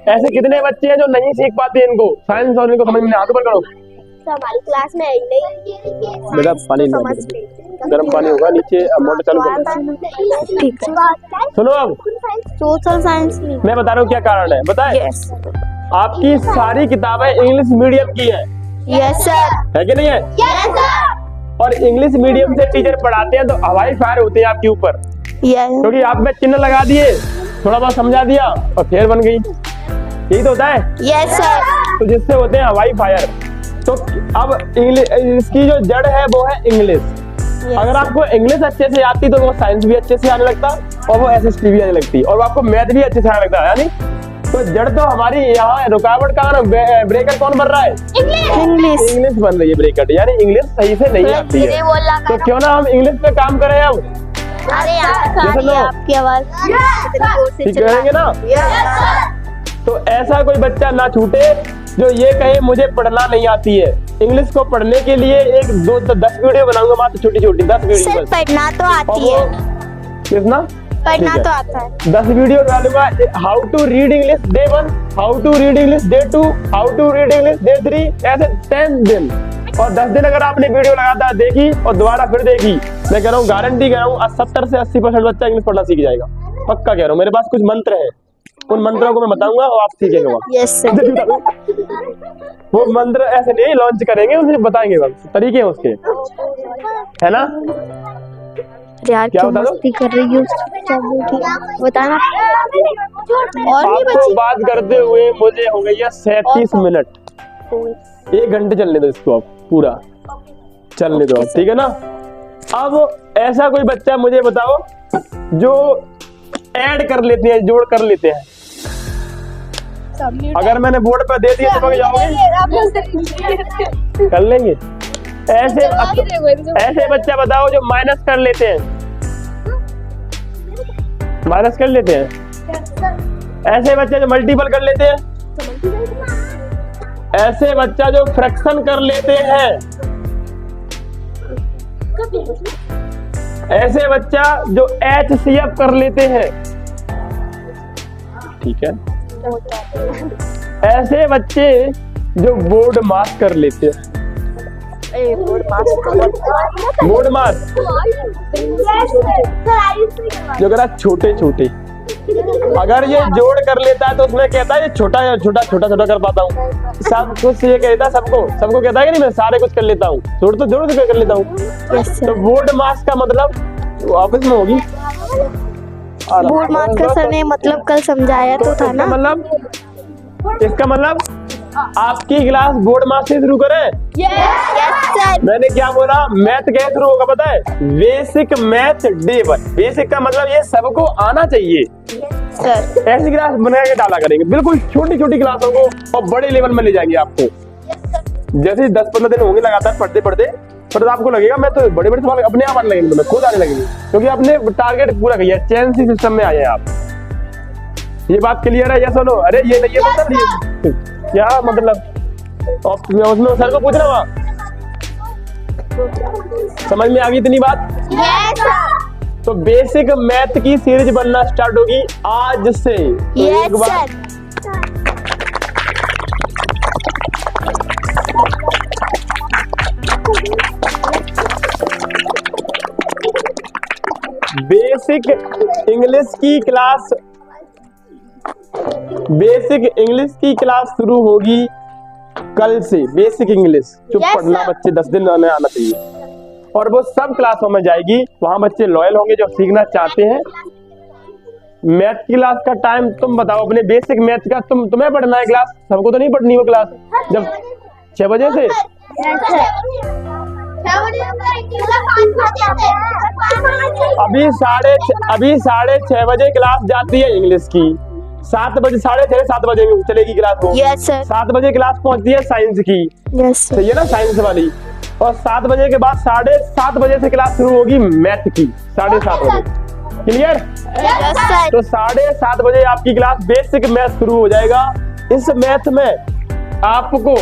ऐसे कितने बच्चे हैं जो नहीं सीख पाते इनको साइंस और इनको समझ में? हाथ ऊपर करो।
हमारी क्लास में ही नहीं।
बेटा पानी गर्म पानी होगा नीचे, अब मोटर चालू कर।
ठीक है।
सुनो अब
सोशल साइंस
मैं बता रहा हूँ क्या कारण है, बताए?
यस
आपकी सारी किताबें इंग्लिश मीडियम की है
सर।
है कि नहीं है?
Yes sir.
और इंग्लिश मीडियम से टीचर पढ़ाते हैं तो हवाई फायर होते हैं आपके ऊपर,
यस
क्योंकि आप में चिन्ह लगा दिए, थोड़ा बहुत समझा दिया और फिर बन गई। यही तो होता है।
Yes sir.
तो जिससे होते हैं हवाई फायर। तो अब इंग्लिश, इसकी जो जड़ है वो है इंग्लिश। अगर आपको इंग्लिश अच्छे से आती तो वो साइंस भी अच्छे से आने लगता और वो SST भी आने लगती और आपको मैथ भी अच्छे से आने लगता है, यानी तो जड़ तो हमारी यहाँ है। रुकावट कहाँ ना, ब्रेकर कौन बन रहा है? इंग्लिश बन रही है ब्रेकर, यानी इंग्लिश सही से नहीं आती है। तो क्यों ना हम इंग्लिश पे काम करें अब?
अरे आपकी आवाज
ठीक करेंगे ना? तो ऐसा कोई बच्चा ना छूटे जो ये कहे मुझे पढ़ना नहीं आती है। इंग्लिश को पढ़ने के लिए 10 वीडियो बनाऊंगा, मात्र छोटी 10 वीडियो बस।
पढ़ना तो आती है।
कितना?
पढ़ना तो आता है।
10 वीडियो डालूंगा। How to read English day 1, how to read English day 2, how to read English day 3, ऐसे 10 दिन। और 10 दिन अगर आपने वीडियो लगातार देखी और दोबारा फिर देखी, मैं कह रहा हूँ गारंटी कह रहा हूँ 70 से 80% बच्चा इंग्लिश पढ़ना सीख जाएगा। पक्का कह रहा हूँ। मेरे पास कुछ मंत्र है, उन मंत्रों को मैं बताऊंगा और आप सीखेंगे वहाँ।
Yes sir.
वो मंत्र ऐसे नहीं लॉन्च करेंगे, उसे बताएंगे हम तरीके हैं उसके, है ना?
यार
क्या बता दो?
कर रही हो? बताना। और भी
आपको बात करते हुए मुझे हो गई है 37 मिनट। 1 घंटे चलने दो इसको, आप पूरा चलने दो, ठीक है ना? अब ऐसा कोई बच्चा मुझे बताओ जो ऐड कर लेते हैं, जोड़ कर लेते हैं। अगर मैंने बोर्ड पर दे दिया चिपक जाओगे? कर लेंगे। ऐसे बच्चा बताओ जो माइनस कर लेते हैं। माइनस कर लेते हैं। ऐसे बच्चे जो मल्टीपल कर लेते हैं। ऐसे बच्चा जो फ्रैक्शन कर लेते हैं। ऐसे बच्चा जो HCF कर लेते हैं। ठीक है। ऐसे बच्चे जो बोर्ड मास कर लेते हैं। बोर्ड मास जो करा छोटे छोटे, अगर ये जोड़ कर लेता है तो उसमें कहता है ये छोटा छोटा कर पाता हूँ। सब कुछ ये कहता है, सबको कहता है कि नहीं मैं सारे कुछ कर लेता हूँ, जोड़ तो कर लेता हूँ। तो बोर्ड मास का मतलब ऑफिस में होगी।
बोर्ड मास का सर ने मतलब कल समझाया तो था ना।
इसका मतलब आपकी क्लास बोर्ड मास से शुरू करें। मैंने क्या बोला? मैथ कैसे शुरू होगा पता है? Basic math day 1। बेसिक का मतलब ये सबको आना चाहिए। ऐसी क्लास बना के डाला करेंगे, बिल्कुल छोटी क्लासों को, और बड़े लेवल में ले जाएंगे आपको। जैसे 10-15 दिन होंगे लगातार पढ़ते पर आपको लगेगा मैं तो बड़े सवाल अपने आप आने लगेंगे, तुम्हें खुद आने लगेंगे, क्योंकि आपने टारगेट पूरा किया। चैन सी सिस्टम में आए हैं आप। ये बात क्लियर है? या सुनो, अरे ये नहीं है मतलब क्या मतलब? उसमें सर को पूछ रहा हूँ, समझ में आ गई इतनी बात? तो बेसिक मैथ की सीरीज बनना स्टार्ट होगी आज से। एक बार बेसिक इंग्लिश की क्लास शुरू होगी कल से। बेसिक इंग्लिश जो
Yes,
पढ़ना
sir.
बच्चे 10 दिन में आना चाहिए, और वो सब क्लासों में जाएगी। वहां बच्चे लॉयल होंगे जो सीखना चाहते हैं। मैथ क्लास का टाइम तुम बताओ अपने। बेसिक मैथ का तुम्हें पढ़ना है क्लास, सबको तो नहीं पढ़नी वो क्लास। जब 6 बजे से अभी साढ़े 6 बजे क्लास जाती है इंग्लिश की। 7 बजे 6:30 7 बजे चलेगी क्लास वो।
Yes sir.
7 बजे क्लास पहुंचती है साइंस की,
यस सर।
सही है ना, साइंस वाली। और 7 बजे के बाद 7:30 बजे से क्लास शुरू होगी मैथ की, 7:30 बजे। क्लियर?
Yes sir.
तो 7:30 बजे आपकी क्लास बेसिक मैथ शुरू हो जाएगा। इस मैथ में आपको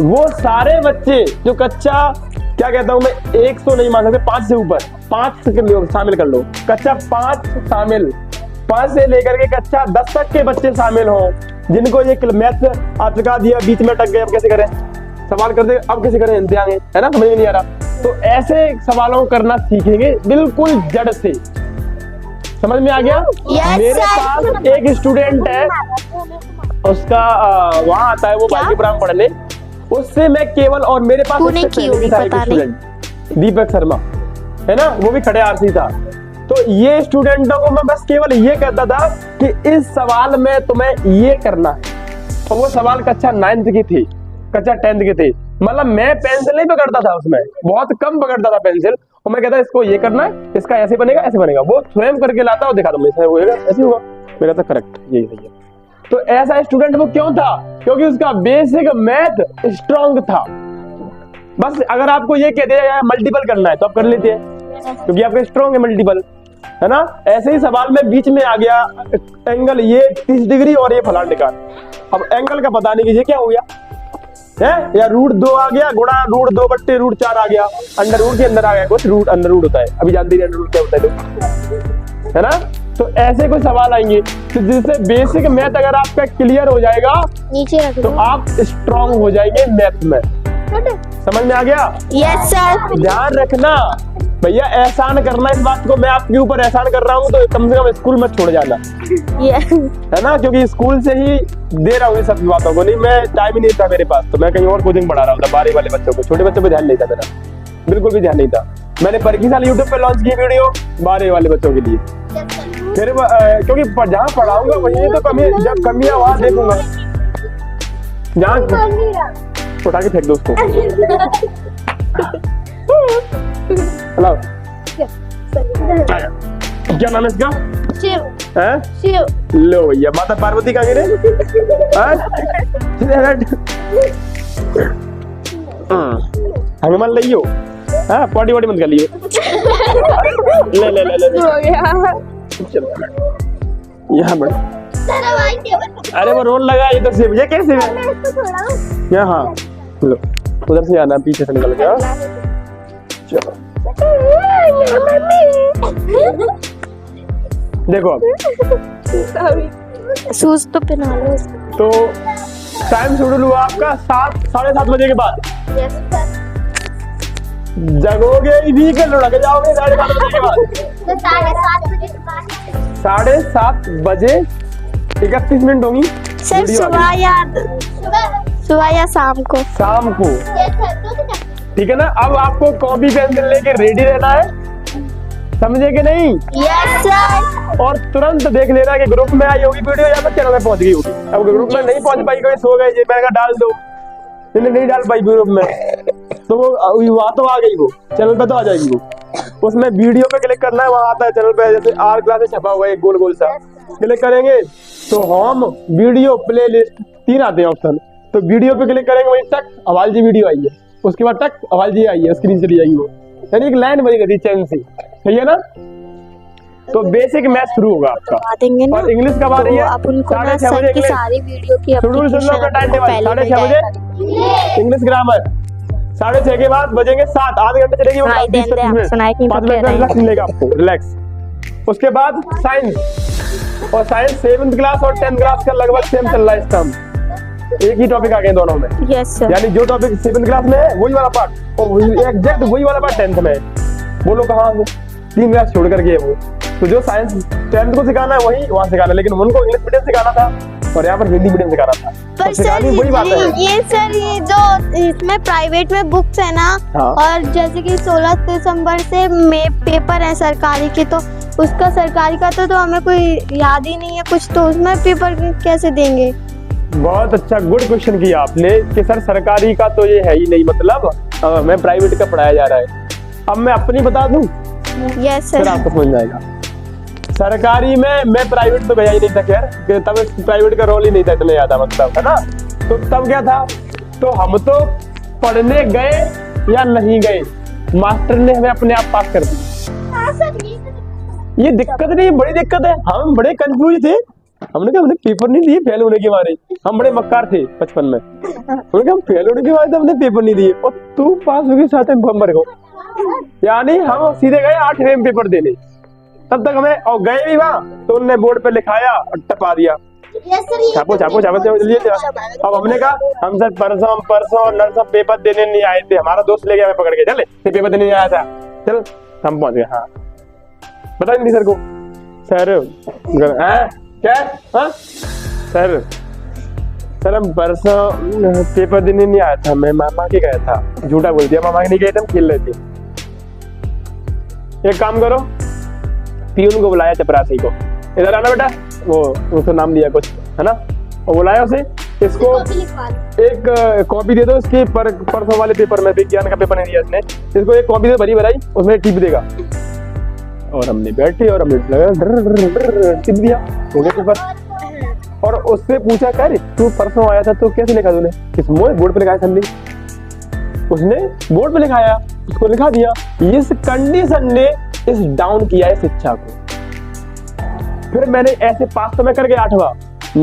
वो सारे बच्चे जो कच्चा, क्या कहता हूं मैं, 100 नहीं मान सकते, 5 से ऊपर, 5 शामिल कर लो। कच्चा 5 शामिल, 5 से लेकर के कच्चा 10 तक के बच्चे शामिल हों, जिनको ये मैथ अटका दिया, बीच में अटक गए, अब कैसे करें, सवाल कर दे, अब कैसे करें, इम्तिहान है ना, समझ में नहीं आ रहा। तो ऐसे सवालों को करना सीखेंगे बिल्कुल जड़ से। समझ में आ गया?
Yes,
मेरे
sir.
पास एक स्टूडेंट है, उसका वहां आता है वो बायोग्राम पढ़ने, उससे मैं केवल, और मेरे पास
तूने
इससे
की
पहले भी
होगी,
था एक
पता नहीं।
स्टूडेंट, दीपक शर्मा है ना, वो भी खड़े आरसी था। तो ये स्टूडेंटों को मैं बस केवल ये कहता था कि इस सवाल में तुम्हें ये करना है। तो वो सवाल कक्षा 9th की थी, कक्षा 10th के थे। मतलब मैं पेंसिल नहीं पकड़ता था उसमें, बहुत कम पकड़ता था पेंसिल, और मैं कहता इसको ये करना है, इसका ऐसे बनेगा, ऐसे बनेगा। वो स्वयं करके लाता और दिखा दो, ऐसे होगा, ऐसे हुआ, मेरा था करेक्ट, यही सही है। तो ऐसा स्टूडेंट वो क्यों था? क्योंकि उसका बेसिक मैथ स्ट्रॉन्ग था। बस अगर आपको ये कहते हैं मल्टीपल करना है तो आप कर लेते हैं, क्योंकि आपका स्ट्रॉन्ग है मल्टीपल, है ना। ऐसे ही सवाल में बीच में आ गया एंगल ये 30 डिग्री और ये फलान टिकान। अब एंगल का पता नहीं कि ये क्या हो गया है, या √2 आ गया, गुणा √2/√4 आ गया, अंडर रूट के अंदर आ गया कुछ, रूट अंडर रूट होता है, अभी जानते हैं अंडर रूट क्या होता है ना। तो ऐसे कोई सवाल आएंगे तो जिससे बेसिक मैथ अगर आपका क्लियर हो जाएगा
नीचे रख
तो
दो।
आप स्ट्रॉन्ग हो जाएंगे मैथ में। समझ में आ गया?
Yes sir.
ध्यान रखना भैया, एहसान करना, इस बात को मैं आपके ऊपर एहसान कर रहा हूँ, तो कम से कम स्कूल मत छोड़ जाना, है ना, क्योंकि स्कूल से ही दे रहा हूँ सब बातों को। नहीं, मैं टाइम ही नहीं था मेरे पास, तो मैं कहीं और कोचिंग पढ़ा रहा था 12वीं वाले बच्चों को, छोटे बच्चों पे ध्यान नहीं था मेरा, बिल्कुल भी ध्यान नहीं था। मैंने पर की साल यूट्यूब पे लॉन्च की वीडियो 12वीं वाले बच्चों के लिए, फिर क्योंकि जहाँ पढ़ाऊंगा वही तो कमी, जब कमियां वहां देखूंगा, जहाँ उठा के फेंक दो उसको। हेलो, क्या नाम है इसका? हैं? लो भैया, माता पार्वती कहाँ गिरे? हमें मन लियो, हाँ, पॉटी वॉटी मत कर लियो। ले ले ले ले यहाँ बढ़। अरे वो रोल लगा इधर से, ये कैसे है? यहाँ लो, उधर से आना, पीछे से निकल गया। चलो देखो अब
शूज तो पहना लो।
तो टाइम शेड्यूल हुआ आपका 7-7:30 बजे के बाद। जगोगे भी कर लुढ़क जाओगे 7:30 बजे के बाद। 7:30 बजे 31 मिनट होंगी
सर। सुबह या शाम को? शाम को।
ठीक है ना। अब आपको कॉपी पेंसिल लेके रेडी रहना है, समझे कि नहीं?
Yes sir.
और तुरंत देख लेना कि ग्रुप में आई होगी वीडियो या फिर चैनल में पहुंच गई होगी। अब ग्रुप में नहीं पहुंच पाई, कोई सो गए, ये मैंने कहा डाल दो, इन्हें नहीं डाल पाई ग्रुप में, तो वो वहां तो आ गई, वो चैनल पे तो आ जाएगी वो। उसमें वीडियो पे क्लिक करना है, वहां आता है चैनल पे, जैसे आर क्लासेस छपा हुआ है एक गोल गोल सा, क्लिक करेंगे तो होम वीडियो प्ले लिस्ट 3 आते हैं ऑप्शन। तो वीडियो पे क्लिक करेंगे, वही टक अवाल जी वीडियो आई है, उसके बाद टक अवाल जी आई है, स्क्रीन चली जाएगी वो, यानी एक लाइन बनी रहती है चैन से, सही है ना। तो बेसिक मैथ शुरू होगा आपका, और इंग्लिश कब आ रही है? 6:30 बजे इंग्लिश।
सारी वीडियो की
शेड्यूल सुन लो, टाइम टेबल 6:30 बजे इंग्लिश ग्रामर, 6:30 के बाद बजेंगे 7, आधे घंटे चलेगी वो, 5 मिनट रिलैक्स मिलेगा आपको, रिलैक्स। उसके बाद साइंस, और साइंस 7th क्लास और 10th क्लास का लगभग सेम चल रहा है इस टाइम, एक ही टॉपिक आ गए दोनों में।
Yes sir.
यानी जो टॉपिक 7th क्लास में है वही वाला पार्ट, और एग्जैक्ट वही वाला पार्ट 10th में है। बोलो कहाँ से? 3 क्लास छोड़ करके वो तो जो साइंस 10th को सिखाना है वही वहाँ सिखाना है, लेकिन उनको इंग्लिश मीडियम सिखाना था और यहाँ पर हिंदी मीडियम सिखाना था।
पर
तो सिखानी
सर
वही बात है।
ये सर ये जो इसमें प्राइवेट में बुक्स है ना,
हाँ।
और जैसे कि 16 दिसंबर से पेपर है सरकारी के, तो उसका सरकारी का तो हमें कोई याद ही नहीं है कुछ, तो उसमें पेपर कैसे देंगे?
बहुत अच्छा, गुड क्वेश्चन किया आपने कि सर सरकारी का तो ये है ही नहीं, मतलब मैं प्राइवेट का पढ़ाया जा रहा है। अब मैं अपनी बता दूं,
यस
फिर
सर।
आपको समझ में आएगा। सरकारी में मैं प्राइवेट तो गया ही नहीं था, खैर कि तब प्राइवेट का रोल ही नहीं था इतना ज्यादा, मतलब है ना। तो तब क्या था, तो हम तो पढ़ने गए या नहीं गए, मास्टर ने हमें अपने आप पास कर दिया। ये दिक्कत नहीं, बड़ी दिक्कत है। हम बड़े कंफ्यूज थे, हमने कहा हमने पेपर नहीं दिए फेल होने के मारे। हम बड़े मक्कार थे बचपन में, हमने कहा हम फेल होने के मारे तो हमने पेपर नहीं दिए, और तू पास हो गई 7 नवंबर को। यानी हम सीधे गए 8वें में पेपर देने। तब तक हमें, और गए भी वहां तो उन्होंने बोर्ड पे लिखाया और टपा दिया, छापो छापो छापो जल्दी। अब हमने कहा हम सर परसों नरसों पेपर देने नहीं आए थे, हमारा दोस्त ले गया हमें पकड़ के, चले पेपर देने नहीं आया था, चल हम पहुंच गए। हाँ बता नहीं सर को, सर क्या, हाँ सर हम परसों पेपर देने नहीं आया था, मैं मामा के गया था। झूठा बोल दिया, मामा के नहीं गए थे, हम खेल रहे थे। एक काम करो, पियून को बुलाया चपरासी को, इधर आना बेटा, वो उसको नाम दिया कुछ है ना, और बुलाया उसे, इसको एक कॉपी दे दो इसकी परसों वाले पेपर में, विज्ञान का पेपर नहीं दिया इसने, इसको एक कॉपी दे भरी भराई, उसमें टिप देगा। और हमने बैठे और हमने टिप दिया, हो गया पेपर। और उससे पूछा कर तू परसों आया था तो कैसे लिखा तूने, किस बोर्ड पे लिखाया सर ने, उसने बोर्ड पे लिखाया, उसको लिखा दिया। इस कंडीशन ने इस डाउन किया है शिक्षा को। फिर मैंने ऐसे पास तो मैं कर गया 8वां,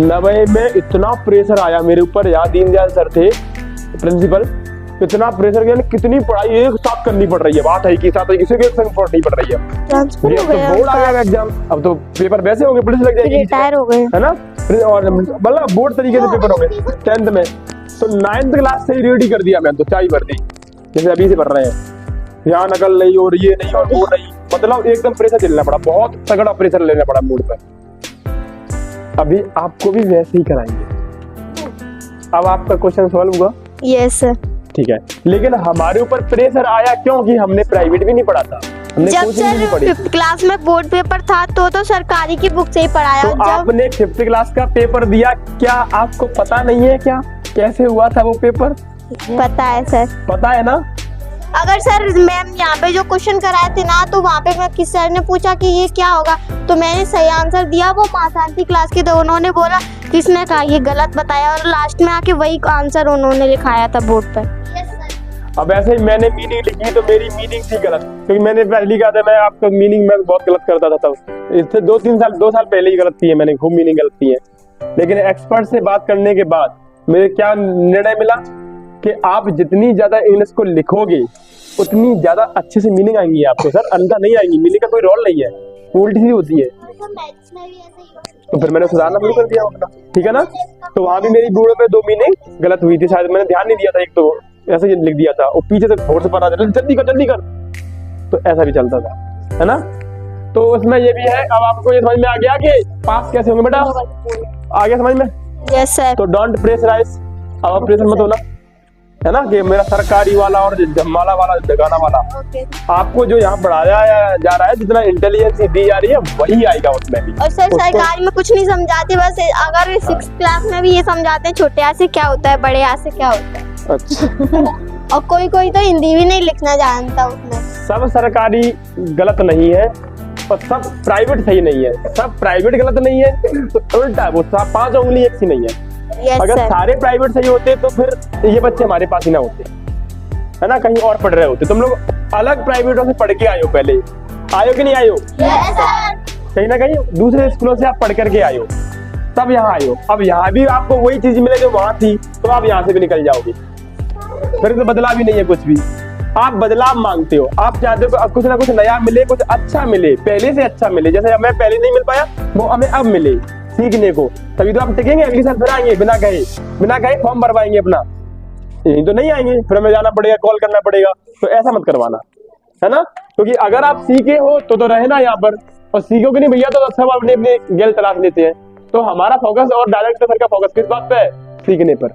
9वें में इतना प्रेशर आया मेरे ऊपर, यहाँ दीनदयाल सर थे प्रिंसिपल, इतना प्रेशर किया, कितनी पढ़ाई एक साथ करनी पड़ रही है, बात है कि साथ किसी के संग पढ़नी पड़ रही है।
ट्रांसफर हो
तो
गया,
बोर्ड आ गया एग्जाम, अब तो पेपर वैसे होंगे, पुलिस लग जाएगी,
रिटायर हो गए
है ना, और मतलब बोर्ड तरीके से पेपर हो गए 10th में। तो 9th क्लास से ही रेडी कर दिया मैं तो, चाय भर दी जैसे अभी से पढ़ रहे हैं, यहाँ नकल नहीं और ये नहीं और वो नहीं, मतलब एकदम प्रेशर झेलना पड़ा, बहुत तगड़ा प्रेशर लेना पड़ा मूड पर। अभी आपको भी वैसे ही कराएंगे। अब आपका क्वेश्चन सॉल्व हुआ?
Yes sir.
ठीक है, लेकिन हमारे ऊपर प्रेशर आया क्योंकि हमने प्राइवेट भी नहीं पढ़ा था, हमने
जब
कोचिंग भी नहीं
सर
पढ़ी।
5th क्लास में बोर्ड पेपर था तो सरकारी की बुक से ही पढ़ाया।
तो आपने 5th क्लास का पेपर दिया, क्या आपको पता नहीं है क्या कैसे हुआ था वो पेपर?
पता है सर।
पता है ना?
अगर सर मैम यहाँ पे जो क्वेश्चन कराए थे ना, तो वहाँ पे किस सर ने पूछा कि ये क्या होगा, तो मैंने सही आंसर दिया, वो माशांति क्लास के थे, उन्होंने बोला किसने कहा ये गलत बताया, और लास्ट में आके वही आंसर उन्होंने लिखाया था बोर्ड पर।
अब ऐसे ही मैंने मीनिंग लिखी तो मेरी मीनिंग थी गलत, क्योंकि मैंने पहले कहा था, मैं आपका मीनिंग में बहुत गलत करता था तब, इससे 2 साल पहले ही गलत की है मैंने, खूब मीनिंग गलत की है। लेकिन एक्सपर्ट से बात करने के बाद मेरे क्या निर्णय मिला कि आप जितनी ज्यादा इंग्लिश को लिखोगे उतनी ज्यादा अच्छे से मीनिंग आएंगी आपको सर, अन्यथा नहीं आएंगी, मीनिंग का कोई रोल नहीं है, उल्टी ही होती है। तो फिर मैंने सुधारना शुरू कर दिया अपना, ठीक है ना। तो वहां भी मेरी बोर्ड पे 2 मीनिंग गलत हुई थी, शायद मैंने ध्यान नहीं दिया था, एक तो ऐसे ही लिख दिया था और पीछे से फोर्स पर आ जाता जल्दी कर, तो ऐसा भी चलता था, है ना। तो उसमें ये भी है। अब आपको ये समझ में आ गया कि पास कैसे होंगे बेटा, आ गया समझ में?
Yes sir.
तो डोंट प्रेशराइज, अब आप प्रेशर मत होना, है ना, कि मेरा सरकारी वाला और जमाला वाला जगाना वाला। आपको जो यहाँ पढ़ाया जा रहा है, जितना इंटेलिजेंस दी जा रही है वही आएगा उसमें भी।
और सर सरकारी में कुछ नहीं समझाते, बस अगर 6th क्लास में भी ये समझाते हैं छोटे आ से क्या होता है, बड़े आ से क्या होता है।
अच्छा।
और कोई तो हिंदी भी नहीं लिखना जानता उसमें।
सब सरकारी गलत नहीं है और सब प्राइवेट सही नहीं है, सब प्राइवेट गलत नहीं है, तो उल्टा वो 5 उंगली एक सी नहीं है। अगर सारे प्राइवेट सही होते तो फिर ये बच्चे हमारे पास ही ना होते, है ना, कहीं और पढ़ रहे होते। तुम लोग अलग प्राइवेटों से पढ़ के आयो, पहले आयो कि नहीं आयो? कहीं ना कहीं दूसरे स्कूलों से आप पढ़ करके आयो, तब यहाँ आयो। अब यहाँ भी आपको वही चीज मिले जो वहां थी, तो आप यहाँ से भी निकल जाओगे, फिर तो बदलाव भी नहीं है कुछ भी। आप बदलाव मांगते हो, आप चाहते हो कुछ ना कुछ नया मिले, कुछ अच्छा मिले, पहले से अच्छा मिले। जैसे हमें पहले नहीं मिल पाया वो हमें अब मिले सीखने को, तभी तो आप टिकेंगे, अगले साल फिर आएंगे बिना कहे फॉर्म भरवाएंगे अपना, यही तो नहीं आएंगे, फिर हमें जाना पड़ेगा, कॉल करना पड़ेगा। तो ऐसा मत करवाना, है ना। क्योंकि अगर आप सीखे हो तो रहना यहाँ पर, और सीखोगे नहीं भैया तो सब अपने अपने गेल तलाश लेते हैं। तो हमारा फोकस और डायरेक्टर सर का फोकस किस बात पे है? सीखने पर,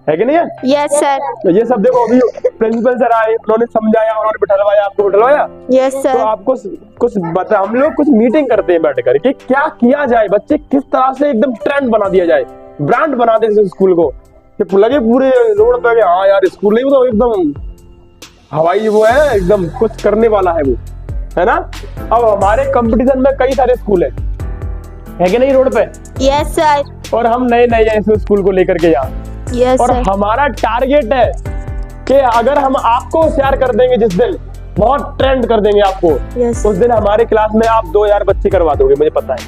है कि नहीं है?
Yes sir.
तो ये सब देखो, अभी प्रिंसिपल सर आए, उन्होंने समझाया, उन्होंने बिठलवाया, आपको बिठलवाया।
यस
तो
सर।
आपको कुछ बता, हम लोग कुछ मीटिंग करते हैं बैठ कर कि क्या किया जाए, बच्चे किस तरह से एकदम ट्रेंड बना दिया जाए, ब्रांड बना दे इस स्कूल को, कि लगे पूरे रोड पे हाँ यार स्कूल नहीं तो एकदम हवाई वो है, एकदम कुछ करने वाला है वो, है ना। अब हमारे कंपटीशन में कई सारे स्कूल है कि नहीं रोड पे?
Yes sir.
और हम नए नए हैं इस स्कूल को लेकर के यहाँ,
यस
और
सर।
हमारा टारगेट है कि अगर हम आपको होशियार कर देंगे, जिस दिन बहुत ट्रेंड कर देंगे आपको,
यस।
उस दिन हमारे क्लास में आप 2000 बच्चे करवा दोगे, मुझे पता है।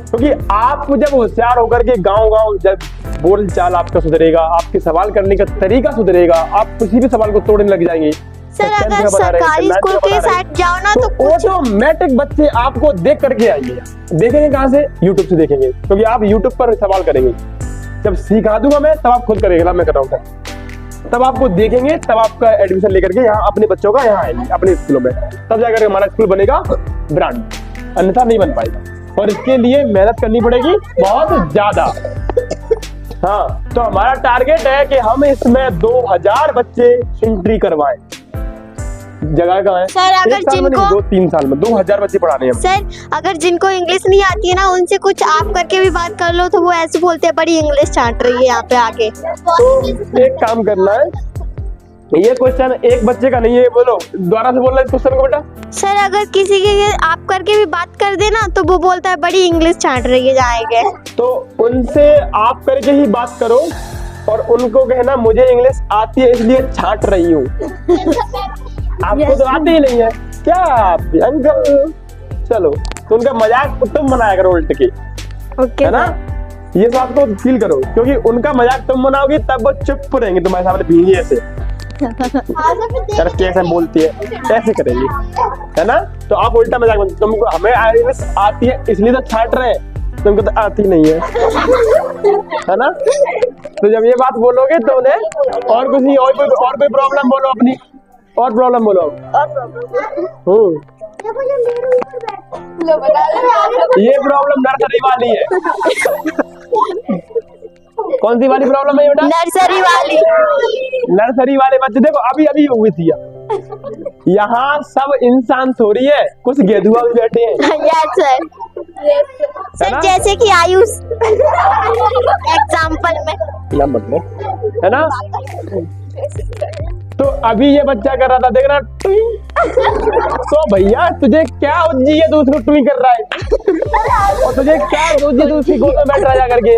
क्योंकि आप जब होशियार होकर के गांव जब बोल चाल आपका सुधरेगा, आपके सवाल करने का तरीका सुधरेगा, आप किसी भी सवाल को तोड़ने लग जाएंगे।
सर अगर सरकारी स्कूल के साइड जाओ ना तो कुछ
ऑटोमेटिक बच्चे आपको देख करके आएंगे। देखेंगे कहाँ से? यूट्यूब से देखेंगे, क्योंकि आप यूट्यूब पर सवाल करेंगे। जब सिखा दूंगा मैं तब आप खुद करेंगे, मैं कर रहा हूँ, तब आपको देखेंगे, तब आपका एडमिशन लेकर के यहाँ अपने बच्चों का यहाँ आएंगे अपने स्कूलों में, तब जाकर हमारा स्कूल बनेगा ब्रांड, अन्यथा नहीं बन पाएगा। और इसके लिए मेहनत करनी पड़ेगी बहुत ज्यादा। हाँ, तो हमारा टारगेट है कि हम इसमें 2000 बच्चे एंट्री करवाएं। जगह कहाँ है
सर? अगर जिनको
2-3 साल में 2000 बच्चे पढ़ाने हैं।
सर अगर जिनको इंग्लिश नहीं आती है ना, उनसे कुछ आप करके भी बात कर लो तो वो ऐसे बोलते हैं बड़ी इंग्लिश छांट रही है यहाँ पे आके।
तो एक काम करना है, ये क्वेश्चन एक बच्चे का नहीं है, बोलो दोबारा से बोलना इस क्वेश्चन को बेटा।
सर अगर किसी के आप करके भी बात कर देना तो वो बोलता है बड़ी इंग्लिश छांट रही है जाएंगे।
तो उनसे आप करके ही बात करो और उनको कहना मुझे इंग्लिश आती है इसलिए छांट रही हूँ। आपको तो आती ही नहीं है क्या अंकल? चलो, तो उनका मजाक तुम बनाया करो उल्ट के,
ओके
है ना। ये बात को फील करो, क्योंकि उनका मजाक तुम बनाओगे तब वो चुप रहेंगे तुम्हारे सामने भीगी ऐसे, कैसे बोलती है ऐसे करेंगे, है ना। तो आप उल्टा मजाक बनते, तुमको हमें इंग्लिश आती है इसलिए तो छांट रहे हैं, तुमको तो आती नहीं है ना। तो जब ये बात बोलोगे तो उन्हें और कुछ नहीं, और कोई प्रॉब्लम बोलो अपनी, और प्रॉब्लम बोलो। ये प्रॉब्लम नर्सरी वाली है। कौन सी वाली प्रॉब्लम है बेटा?
नर्सरी वाली।
नर्सरी वाले बच्चे देखो अभी हुई थी। यहाँ सब इंसान थोड़ी है, कुछ गेधुआ भी बैठे हैं।
Yes sir. सर जैसे कि आयुष एग्जाम्पल में,
है ना। तो अभी ये बच्चा कर रहा था, देख रहा तो भैया तुझे क्या उज्जी है, तू उसको टुई कर रहा है, और तुझे क्या उज्जी तू उसकी गोद में बैठ रहा है करके।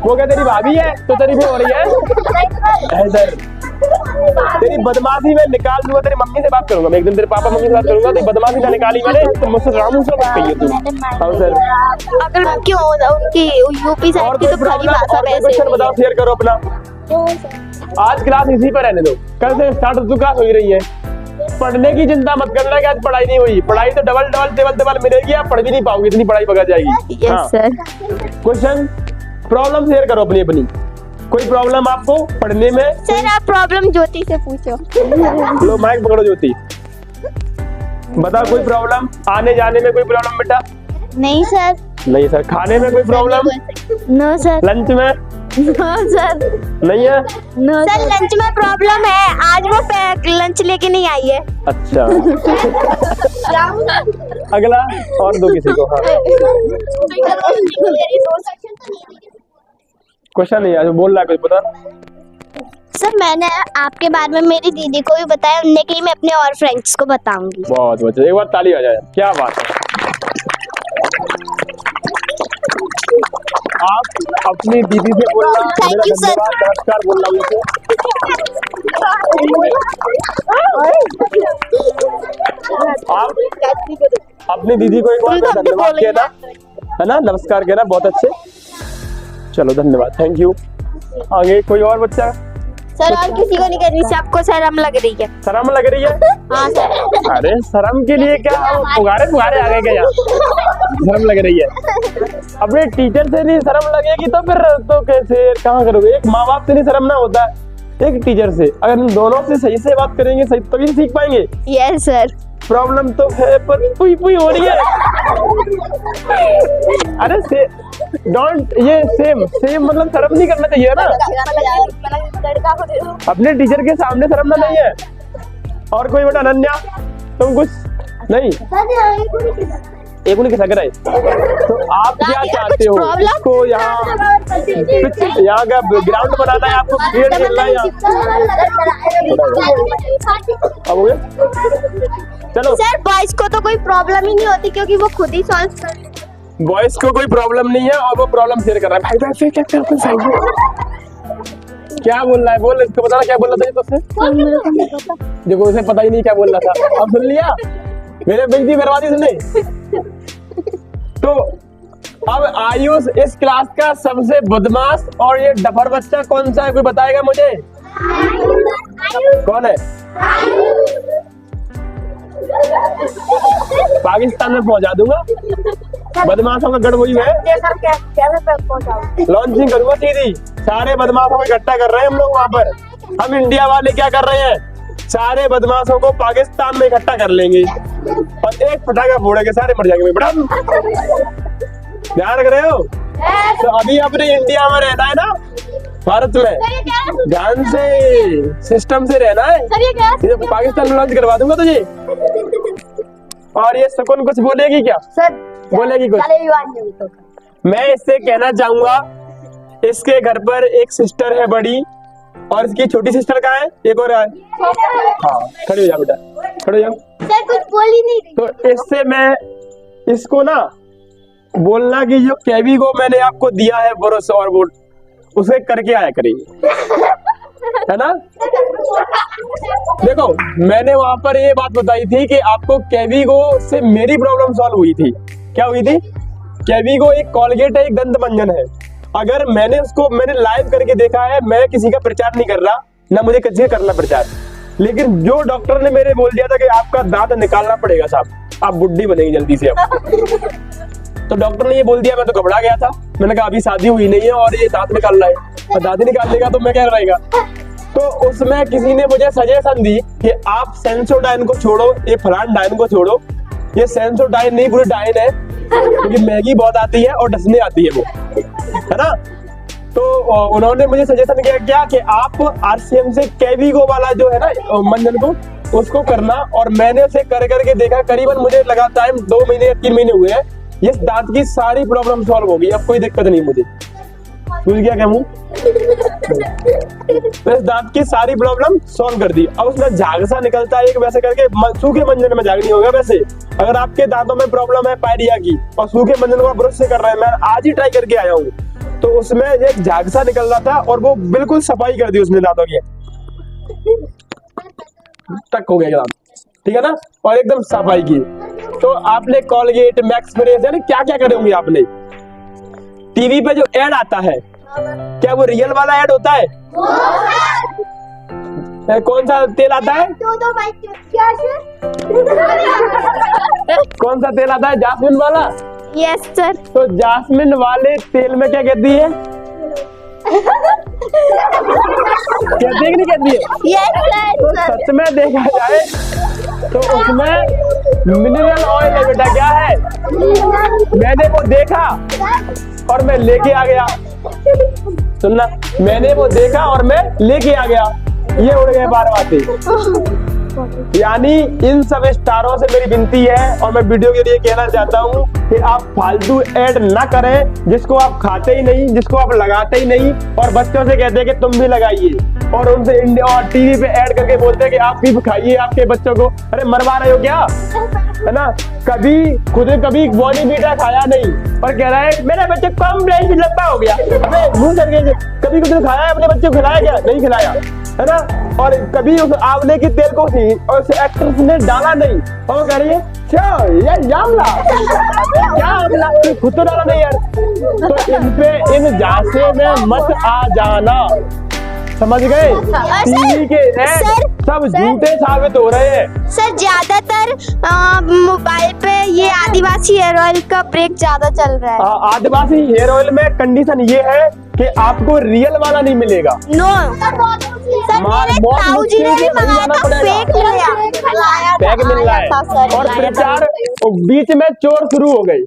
वो क्या तेरी भाभी है तो तेरी भी हो रही है सर। तेरी बदमाशी में निकाल दूंगा, तेरी मम्मी से बात करूंगा मैं एक दिन, तेरे पापा मम्मी से बात करूंगा। तेरी बदमाशी में निकाली मैंने तो मुझसे रामू से बात कही तू। हाँ सर।
अगर क्यों उनकी यूपी साइड की तो खड़ी भाषा में
क्वेश्चन बताओ, शेयर करो अपना। आज क्लास इसी पर रहने दो, कल से स्टार्ट तो क्लास हो ही रही है। पढ़ने की चिंता मत करना कि आज पढ़ाई नहीं हुई, पढ़ाई तो डबल टेबल मिलेगी, आप पढ़ भी नहीं पाओगे, इतनी पढ़ाई बगा जाएगी।
Yes sir.
Question problem share करो अपनी अपनी, कोई प्रॉब्लम आपको पढ़ने में?
सर आप प्रॉब्लम ज्योति से पूछो।
लो माइक पकड़ो ज्योति, बताओ कोई प्रॉब्लम, आने जाने में कोई प्रॉब्लम बेटा?
नहीं सर।
नहीं सर। खाने में कोई प्रॉब्लम?
No sir.
लंच में?
No sir.
नहीं है।
नो सर, लंच में प्रॉब्लम है, आज वो लंच लेके नहीं आई है।
अच्छा। अगला और दो किसी को। हाँ क्वेश्चन नहीं है, बोल रहा है कुछ बता।
सर मैंने आपके बारे में मेरी दीदी को भी बताया, उनने कही मैं अपने और फ्रेंड्स को बताऊंगी।
बहुत बहुत, एक बार ताली हो जाए, क्या बात है। आप अपनी दीदी से बोलना,
थैंक यू सर।
नमस्कार बोलना मुझे। आप अपनी दीदी को एक बार धन्यवाद कहना, है ना, नमस्कार कहना, बहुत अच्छे। चलो धन्यवाद, थैंक यू। आगे कोई और बच्चा?
सर और किसी को नहीं करनी, सबको शर्म लग रही है।
शर्म लग रही है?
हाँ सर।
अरे शर्म के लिए क्या हम पुगारे आ गए क्या यहाँ? शर्म लग रही है। अपने टीचर से नहीं शर्म लगेगी तो फिर तो कैसे कहाँ करोगे? एक माँ बाप से नहीं शर्म ना होता है, एक टीचर से। अगर हम दोनों से सही से बात करेंगे सही तभी सीख पाएंगे।
Yes sir.
प्रॉब्लम तो है पर पुई पुई हो रही है। अरे से डोंट, ये सेम सेम मतलब शर्म नहीं करना चाहिए ना, अपने टीचर के सामने शर्म ना नहीं है। और कोई बेटा अनन्या तुम कुछ नहीं, एक उन्हें खिसक रहा है, तो आप क्या चाहते हो इसको यहाँ का ग्राउंड बनाना है, आपको क्रिकेट खेलना है यहाँ? अब हो गया? चलो
सर बॉयज को तो कोई प्रॉब्लम ही नहीं होती क्योंकि वो खुद ही सॉल्व कर।
बॉयज को कोई प्रॉब्लम नहीं है और वो प्रॉब्लम शेयर कर रहा है। भाई भाई क्या बोल रहा है, बोल इसको बताना क्या बोल रहा था ये तुझसे। देखो उसे पता ही नहीं क्या बोल रहा था, अब सुन लिया, मेरे बेइज्जती करवा दी उसने। तो अब आयुष इस क्लास का सबसे बदमाश और ये डफर बच्चा कौन सा है, कोई बताएगा मुझे? कौन है? पाकिस्तान में पहुंचा दूंगा, बदमाशों का गढ़ वही है। लॉन्चिंग करूंगा सीधी, सारे बदमाशों को इकट्ठा कर रहे हैं हम लोग वहां पर। हम इंडिया वाले क्या कर रहे हैं, सारे बदमाशों को पाकिस्तान में इकट्ठा कर लेंगे और एक पटाखा फोड़ेंगे, सारे मर जाएंगे। बड़ा ध्यान रख रहे हो? तो अभी अपने इंडिया में रहना है ना, भारत में, ध्यान से सिस्टम से रहना है। ये पाकिस्तान में लॉन्च करवा दूंगा तुझे। और ये सुकून कुछ बोलेगी क्या?
सर
बोलेगी कुछ? मैं इससे कहना चाहूंगा, इसके घर पर एक सिस्टर है बड़ी और इसकी छोटी सिस्टर कहाँ है? एक और है। हाँ खड़ी हो जा बेटा, खड़े हो जा।
सर कुछ बोल ही नहीं रही।
तो इससे मैं इसको ना बोलना कि जो केविगो मैंने आपको दिया है ब्रश और वो उसे करके आया करिए, है ना। देखो मैंने वहां पर ये बात बताई थी कि आपको केविगो से मेरी प्रॉब्लम सॉल्व हुई थी। क्या हुई थी? केविगो एक कॉलगेट है, एक दंत मंजन है। अगर मैंने लाइव करके देखा है, मैं किसी का प्रचार नहीं कर रहा, ना मुझे किसी का करना प्रचार, लेकिन जो डॉक्टर ने मेरे बोल दिया था कि आपका दांत निकालना पड़ेगा साहब, आप बुड्ढी बनेगी जल्दी से अब। तो डॉक्टर ने ये बोल दिया, मैं तो घबरा गया था। मैंने कहा अभी शादी हुई नहीं है और ये दांत निकाल रहा है, और दांत निकाल देगा तो मैं क्या रहेगा। तो उसमें किसी ने मुझे सजेशन दी कि आप सेंसोडाइन को छोड़ो, ये फलान डाइन को छोड़ो, ये सेंसोडाइन नहीं पूरी डाइन है, क्योंकि मैगी बहुत आती है और डसने आती है वो, है ना। तो उन्होंने मुझे सजेशन किया क्या कि आप आरसीएम से केविगो वाला जो है ना मंजन को, उसको करना। और मैंने उसे कर करके देखा, करीबन मुझे लगा टाइम 2 महीने या 3 महीने हुए हैं, ये दांत की सारी प्रॉब्लम सॉल्व हो गई, अब कोई दिक्कत नहीं मुझे। भूल गया क्या मुंह? तो इस दांत की सारी प्रॉब्लम सॉल्व कर दी। अब उसमें झाग सा निकलता है एक, वैसे करके सूखे मंजन में झाग नहीं होगा। वैसे अगर आपके दांतों में प्रॉब्लम है पायरिया की और सूखे मंजन को ब्रश से कर रहे हैं, मैं आज ही ट्राई करके आया हूँ, तो उसमें एक झाग सा निकल रहा था और वो बिल्कुल सफाई कर दी उसने दांतों की, तक हो गया दांत, ठीक है ना, और एकदम सफाई की। तो आपने कॉलगेट, मैक्स फ्रेश, यानी क्या क्या करे होंगे आपने। टीवी पे जो एड आता है, क्या वो रियल वाला एड होता है? कौन सा तेल आता है? कौन सा तेल आता है? जास्मिन वाला।
Yes sir.
तो जास्मिन वाले तेल में क्या कहती है? कहती है कि नहीं कहती है?
Yes sir.
तो सच में देखा जाए तो उसमें मिनरल ऑयल है बेटा। क्या है? मैंने वो देखा और मैं लेके आ गया। सुनना, मैंने वो देखा और मैं लेके आ गया, ये उड़ गए बार बातें। यानी इन सब स्टारों से मेरी विनती है और मैं वीडियो के लिए कहना चाहता हूँ कि आप फालतू ऐड ना करें, जिसको आप खाते ही नहीं, जिसको आप लगाते ही नहीं, और बच्चों से कहते हैं कि तुम भी लगाइए, और उनसे इंडिया और टीवी पे ऐड करके बोलते हैं कि आप भी खाइए आपके बच्चों को। अरे मरवा रहे हो क्या, है ना। कभी बॉडी बीटा खाया नहीं और कह रहा है मेरे बच्चे कॉम्प्लेक्स लंबा हो गया। अबे मुंह करके कभी कुछ खाया है अपने बच्चे को? खिलाया क्या? नहीं खिलाया, है ना। और कभी उस आंवले की तेल को थी और उस एक्ट्रेस ने डाला नहीं, और वो कह रही है ये जामला क्या आंवला, खुद तो डाला नहीं यार। तो इन पे इन झांसे में मत आ जाना, समझ गए। टीवी के ऐड सब झूठे साबित हो रहे हैं।
सर ज्यादातर मोबाइल पे ये आदिवासी हेयर ऑयल का ब्रेक ज्यादा चल रहा है।
आदिवासी हेयर ऑयल में कंडीशन ये है कि आपको रियल वाला नहीं मिलेगा।
नो सर, मेरे ताऊ जी ने भी मंगाया था, फेक लाया था,
बैग मिल रहा
आया था
है
सर,
और
लाया था।
प्रचार बीच में चोर शुरू हो गई।